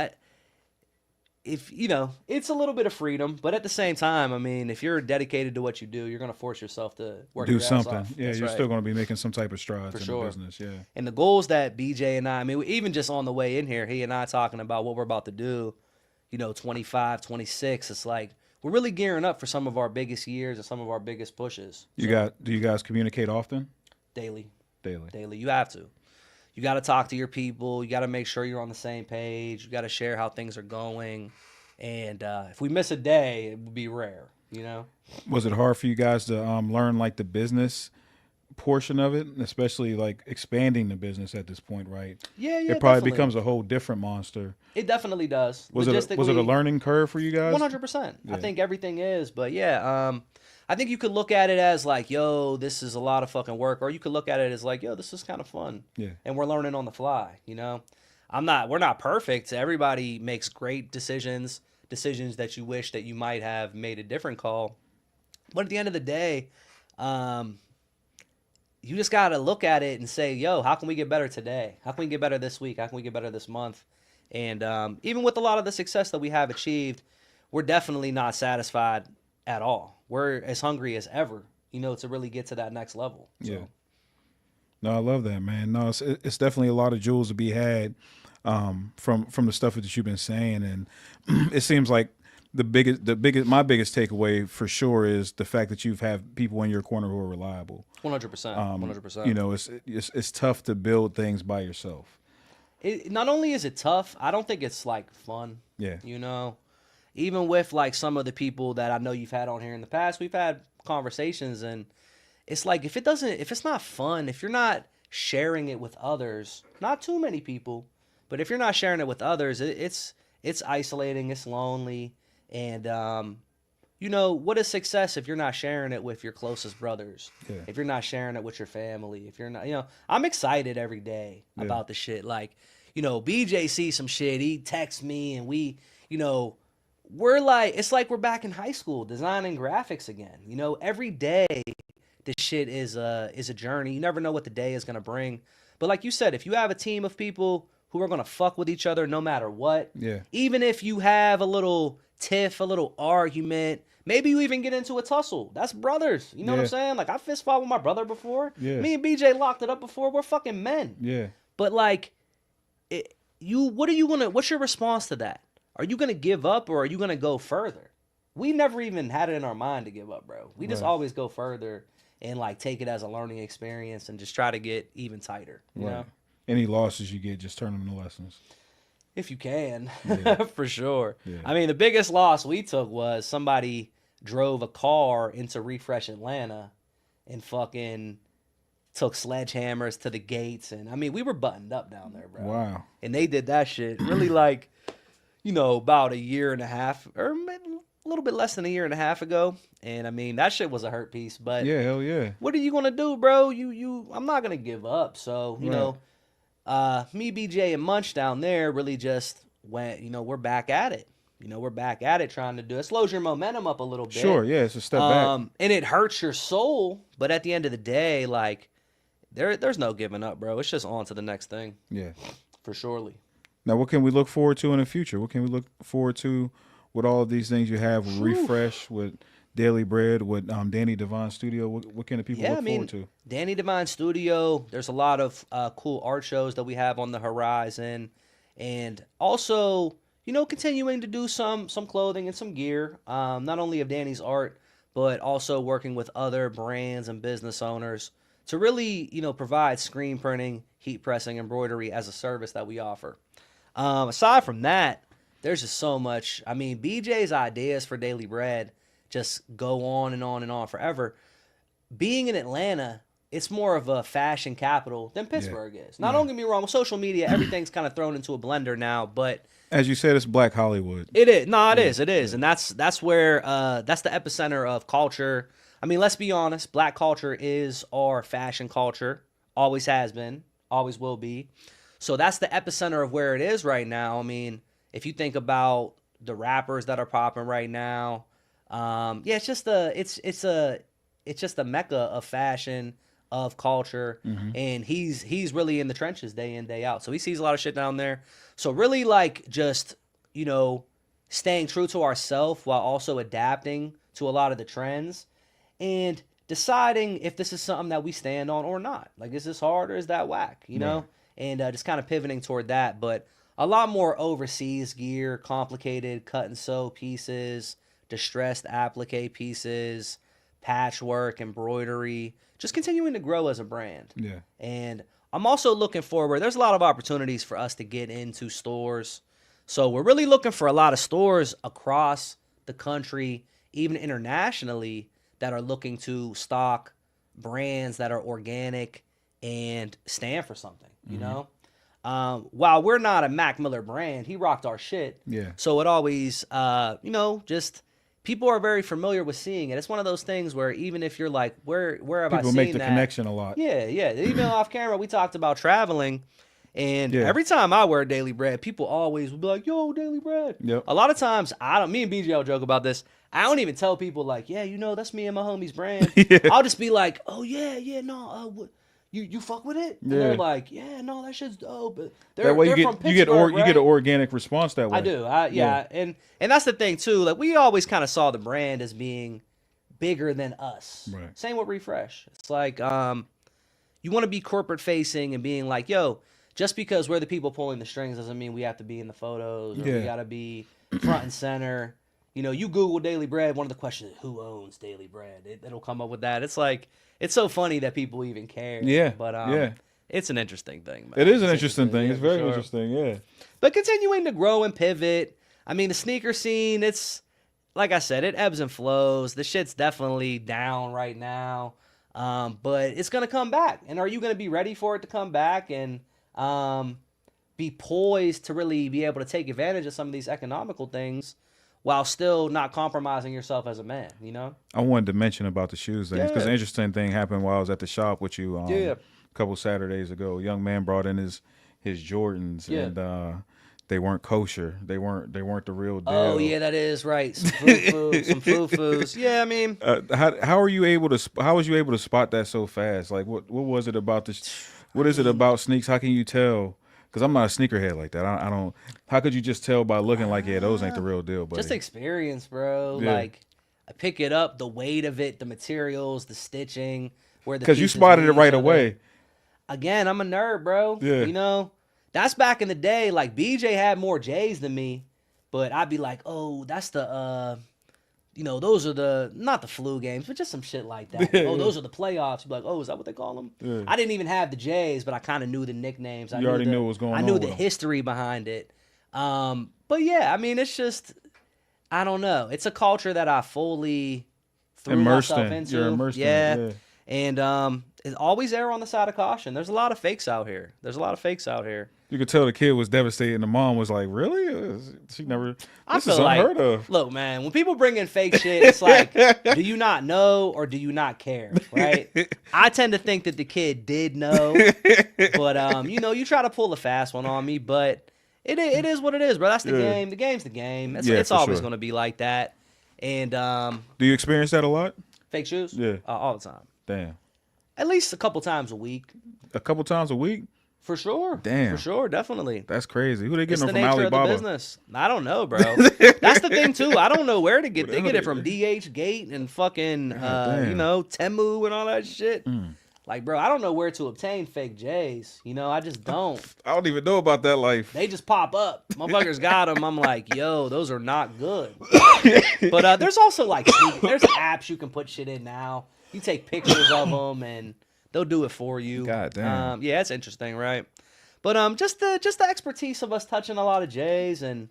It's a little bit of freedom, but at the same time, I mean, if you're dedicated to what you do, you're gonna force yourself to work Do your ass something. off. Yeah, That's you're right. still going to be making some type of strides For in sure. the business. Yeah. And the goals that BJ and I mean, even just on the way in here, he and I talking about what we're about to do, 25, 26, it's like we're really gearing up for some of our biggest years and some of our biggest pushes. Do you guys communicate often? Daily. Daily. You have to. You got to talk to your people. You got to make sure you're on the same page. You got to share how things are going. And if we miss a day, it would be rare, Was it hard for you guys to learn like the business portion of it, especially like expanding the business at this point, right? Yeah, It probably definitely. becomes a whole different monster. It definitely does. Was it a learning curve for you guys? 100%. Yeah. I think everything is, but I think you could look at it as like, yo, this is a lot of fucking work, or you could look at it as like, yo, this is kind of fun. Yeah. And we're learning on the fly, we're not perfect. Everybody makes great decisions that you wish that you might have made a different call. But at the end of the day, you just got to look at it and say, yo, how can we get better today? How can we get better this week? How can we get better this month? And even with a lot of the success that we have achieved, we're definitely not satisfied at all. We're as hungry as ever, to really get to that next level. So. Yeah. No, I love that, man. No, it's definitely a lot of jewels to be had from the stuff that you've been saying, and it seems like my biggest takeaway for sure is the fact that you've had people in your corner who are reliable. 100%. 100%. It's tough to build things by yourself. Not only is it tough, I don't think it's like fun. Yeah. Even with like some of the people that I know you've had on here in the past, we've had conversations, and it's like if it's not fun, if you're not sharing it with others, not too many people, but if you're not sharing it with others, it's isolating, it's lonely, and what is success if you're not sharing it with your closest brothers? Yeah. If you're not sharing it with your family, if you're not, I'm excited every day about the shit. Like, BJ sees some shit, he texts me, and we, we're like, it's like we're back in high school designing graphics again. Every day this shit is a journey. You never know what the day is going to bring. But like you said, if you have a team of people who are going to fuck with each other no matter what, yeah. Even if you have a little tiff, a little argument, maybe you even get into a tussle. That's brothers. You know what I'm saying? Like, I fist fought with my brother before. Yeah. Me and BJ locked it up before. We're fucking men. Yeah. But like, what's your response to that? Are you gonna give up or are you gonna go further? We never even had it in our mind to give up, bro. We just always go further and like take it as a learning experience and just try to get even tighter, you know? Any losses you get, just turn them into lessons. If you can, for sure. Yeah. I mean, the biggest loss we took was somebody drove a car into Refresh Atlanta and fucking took sledgehammers to the gates. And I mean, we were buttoned up down there, bro. Wow. And they did that shit really like, you know, about a year and a half or a little bit less than a year and a half ago. And I mean, that shit was a hurt piece, but yeah, hell yeah. What are you going to do, bro? I'm not going to give up. So, you know, me, BJ, and Munch down there really just went, you know, we're back at it. You know, we're back at it trying to do it. Slows your momentum up a little bit. Sure, yeah, it's a step back. And it hurts your soul. But at the end of the day, like, there's no giving up, bro. It's just on to the next thing. Yeah. For surely. Now, what can we look forward to in the future? What can we look forward to with all of these things you have with Refresh, with Daily Bread, with Danny Devine Studio? What can the people look forward to? Danny Devine Studio, there's a lot of cool art shows that we have on the horizon. And also, you know, continuing to do some clothing and some gear, not only of Danny's art, but also working with other brands and business owners to really, you know, provide screen printing, heat pressing, embroidery as a service that we offer. Aside from that, there's just so much. I mean, BJ's ideas for Daily Bread just go on and on and on forever. Being in Atlanta, it's more of a fashion capital than Pittsburgh is. Now, don't get me wrong, with social media, everything's kind of thrown into a blender now, but as you said, it's Black Hollywood. it is. No, it is. It is. And that's where that's the epicenter of culture. I mean, let's be honest, Black culture is our fashion culture. Always has been, always will be. So that's the epicenter of where it is right now. I mean, if you think about the rappers that are popping right now, it's just a mecca of fashion, of culture, and he's really in the trenches day in, day out. So he sees a lot of shit down there. So really, like, just, you know, staying true to ourselves while also adapting to a lot of the trends and deciding if this is something that we stand on or not. Like, is this hard or is that whack, you know? And just kind of pivoting toward that. But a lot more overseas gear, complicated cut and sew pieces, distressed applique pieces, patchwork, embroidery, just continuing to grow as a brand. Yeah. And I'm also looking forward, there's a lot of opportunities for us to get into stores. So we're really looking for a lot of stores across the country, even internationally, that are looking to stock brands that are organic and stand for something, you know? While we're not a Mac Miller brand, he rocked our shit. Yeah. So it always, you know, just people are very familiar with seeing it. It's one of those things where even if you're like, where have I seen that? People make the connection a lot. Yeah, yeah. Even off camera, we talked about traveling. And every time I wear Daily Bread, people always will be like, yo, Daily Bread. Yep. A lot of times, me and BJ will joke about this. I don't even tell people like, yeah, you know, that's me and my homie's brand. I'll just be like, oh, yeah, no, you fuck with it? And they're like, yeah, no, that shit's dope. That way you get an organic response that way. I do. Yeah. And that's the thing too. Like, we always kind of saw the brand as being bigger than us. Right. Same with Refresh. It's like, you want to be corporate facing and being like, yo, just because we're the people pulling the strings doesn't mean we have to be in the photos or we got to be front and center. You know, you Google Daily Bread, one of the questions is, who owns Daily Bread? It'll come up with that. It's like, it's so funny that people even care. Yeah. But it's an interesting thing, man. It is an interesting thing. It's very interesting, yeah. But continuing to grow and pivot. I mean, the sneaker scene, it's, like I said, it ebbs and flows. The shit's definitely down right now. But it's going to come back. And are you going to be ready for it to come back and be poised to really be able to take advantage of some of these economical things while still not compromising yourself as a man, you know? I wanted to mention about the shoes things because an interesting thing happened while I was at the shop with you a couple Saturdays ago. A young man brought in his Jordans and they weren't kosher. They weren't the real deal. Oh yeah, that is right. Some foo-foos. Yeah, I mean, how was you able to spot that so fast? Like, what was it about this? What is it about sneaks? How can you tell? Because I'm not a sneakerhead like that. I don't. How could you just tell by looking like, yeah, those ain't the real deal? Buddy? Just experience, bro. Yeah. Like, I pick it up, the weight of it, the materials, the stitching, where the because you spotted it right away. Again, I'm a nerd, bro. Yeah. You know, That's back in the day. Like BJ had more J's than me, but I'd be like, oh, that's the those are the not the flu games, but just some shit like that. Oh, those are the playoffs. You'd be like, oh, is that what they call them? Yeah. I didn't even have the J's, but I kind of knew the nicknames. You already knew what was going on. I knew with the them. history behind it. But yeah, I mean, it's just I don't know. It's a culture that I fully threw myself into. You're immersed in it, yeah. And it's always err on the side of caution. There's a lot of fakes out here. You could tell the kid was devastated, and the mom was like, "Really? She never. This is unheard of." Look, man, when people bring in fake shit, it's like, do you not know or do you not care? Right? I tend to think that the kid did know, but you try to pull a fast one on me, but it is what it is, bro. That's the game. The game's the game. It's always going to be like that. And do you experience that a lot? Fake shoes? Yeah, all the time. Damn. At least a couple times a week. A couple times a week? For sure. Damn. For sure, definitely. That's crazy. Who they getting It's them the from nature of Alibaba? the business. I don't know, bro. That's the thing too. I don't know where to get. They get it from DH Gate and fucking Temu and all that shit. Like, bro, I don't know where to obtain fake J's. I just don't. I don't even know about that life. They just pop up. Motherfuckers got them. I'm like, yo, those are not good. But there's also like there's apps you can put shit in now. You take pictures of them and they'll do it for you. God damn. Yeah, it's interesting, right? But just the expertise of us touching a lot of J's and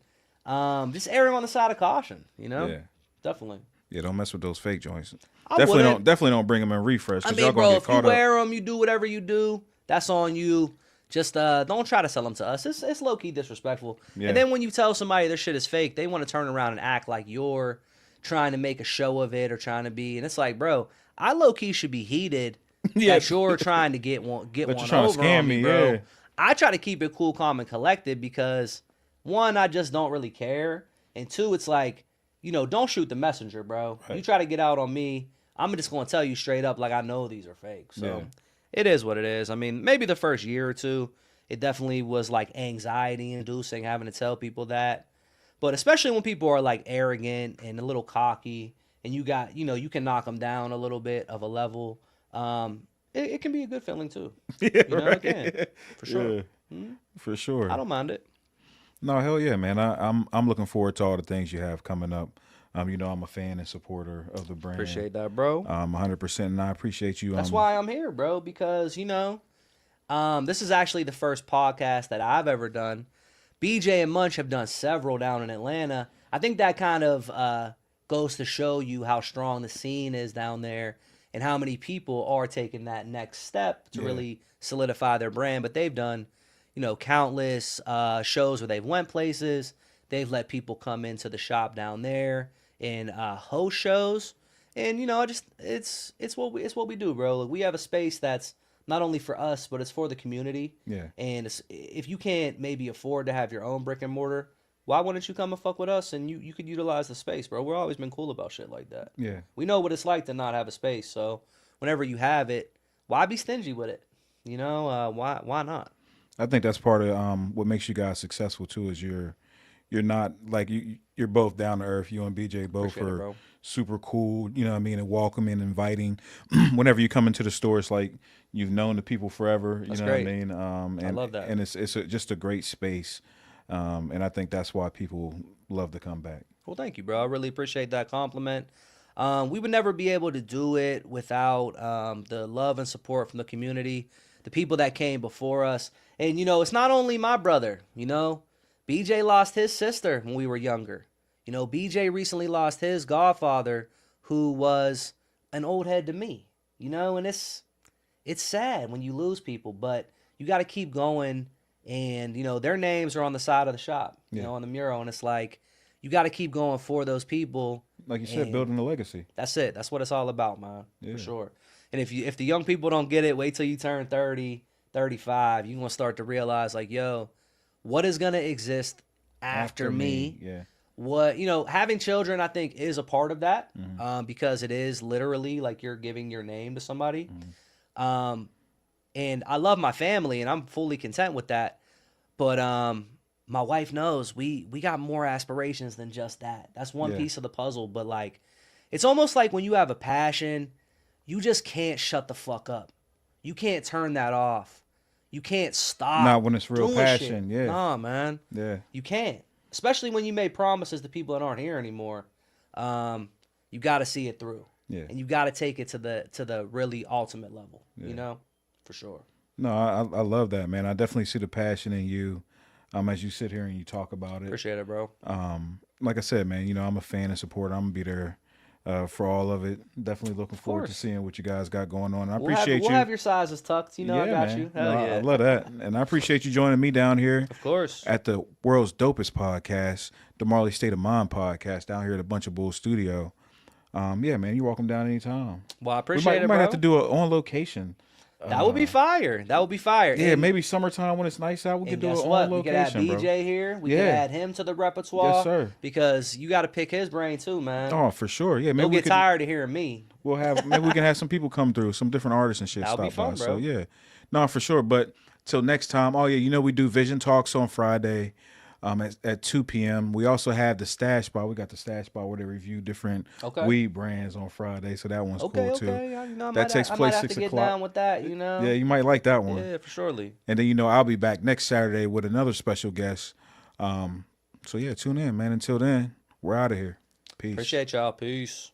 just erring on the side of caution. Yeah, definitely. Yeah, don't mess with those fake joints. I Definitely don't bring them in refresh. I mean, y'all bro, gonna get if caught you up. wear them, you do whatever you do. That's on you. Just don't try to sell them to us. It's low key disrespectful. Yeah. And then when you tell somebody their shit is fake, they want to turn around and act like you're trying to make a show of it or trying to be. And it's like, bro, I low key should be heated that you're trying to get one That you're over trying to scam on me, bro. yeah. I try to keep it cool, calm, and collected because one, I just don't really care, and two, it's like, don't shoot the messenger, bro. Right. You try to get out on me, I'm just gonna tell you straight up, like I know these are fake. So It is what it is. I mean, maybe the first year or two, it definitely was like anxiety inducing having to tell people that. But especially when people are like arrogant and a little cocky, and you got, you can knock them down a little bit of a level. It can be a good feeling too. Yeah, It can, for sure. Yeah, for sure. I don't mind it. No, hell yeah, man. I'm looking forward to all the things you have coming up. I'm a fan and supporter of the brand. Appreciate that, bro. 100%, and I appreciate you. That's why I'm here, bro, because, this is actually the first podcast that I've ever done. BJ and Munch have done several down in Atlanta. I think that kind of goes to show you how strong the scene is down there and how many people are taking that next step to really solidify their brand. But they've done, countless shows where they've went places. They've let people come into the shop down there and host shows. And, it's what we do, bro. Like, we have a space that's not only for us, but it's for the community. Yeah. And if you can't maybe afford to have your own brick and mortar, why wouldn't you come and fuck with us and you could utilize the space, bro? We've always been cool about shit like that. Yeah. We know what it's like to not have a space. So whenever you have it, why be stingy with it? Why not? I think that's part of what makes you guys successful too. Is you're not like you're both down to earth. You and BJ both Appreciate it, are bro. super cool. You know what I mean, and welcoming, inviting. Whenever you come into the store, it's like you've known the people forever. That's what great. I mean. And, I love that. and it's just a great space. And I think that's why people love to come back. Well, thank you, bro. I really appreciate that compliment. We would never be able to do it without the love and support from the community, the people that came before us. And, it's not only my brother, BJ lost his sister when we were younger. BJ recently lost his godfather, who was an old head to me, and it's sad when you lose people, but you got to keep going. And, their names are on the side of the shop, on the mural. And it's like, you got to keep going for those people. Like you said, building a legacy. That's it. That's what it's all about, man. Yeah. For sure. And if the young people don't get it, wait till you turn 30, 35. You're going to start to realize, like, yo, what is going to exist after me? Yeah. What, having children, I think, is a part of that, because it is literally like you're giving your name to somebody. And I love my family, and I'm fully content with that. But my wife knows we got more aspirations than just that. That's one piece of the puzzle. But, like, it's almost like when you have a passion, you just can't shut the fuck up. You can't turn that off. You can't stop. Not when it's real doing passion. shit. Yeah. Nah, man. Yeah. You can't. Especially when you made promises to people that aren't here anymore. You got to see it through. Yeah. And you got to take it to the really ultimate level. You know, for sure. No, I love that, man. I definitely see the passion in you, as you sit here and you talk about it. Appreciate it, bro. Like I said, man, you know, I'm a fan and supporter. I'm gonna be there for all of it. Definitely looking forward to seeing what you guys got going on. I appreciate you. We'll have your sizes tucked. You know, I got man. you. Hell No, yeah. I love that, and I appreciate you joining me down here. Of course. At the world's dopest podcast, the Marley State of Mind podcast, down here at a Bunch of Bull Studio. Yeah, man, you're welcome down anytime. Well, I appreciate it, we bro. might have to do it on location. That would be fire. That would be fire. Yeah, and, maybe summertime when it's nice out, we could do it guess on what? location, We could add bro. BJ here. We could Yeah. add him to the repertoire. Yes, sir. Because you got to pick his brain too, man. Oh, for sure. Yeah, maybe He'll we get could, tired of hearing me. maybe we can have some people come through, some different artists and shit. That would be stop fun, by. bro. So yeah, no, for sure. But till next time. Oh yeah, you know we do Vision Talks on Friday. At 2 p.m. We also have the Stash Spot. We got the Stash Spot where they review different weed brands on Friday, so that one's cool too. You know, That takes place I might have 6 to get o'clock. down with that, you know. Yeah, you might like that one. Yeah, for surely. And then, you know, I'll be back next Saturday with another special guest. So, yeah, tune in, man. Until then, we're out of here. Peace. Appreciate y'all. Peace.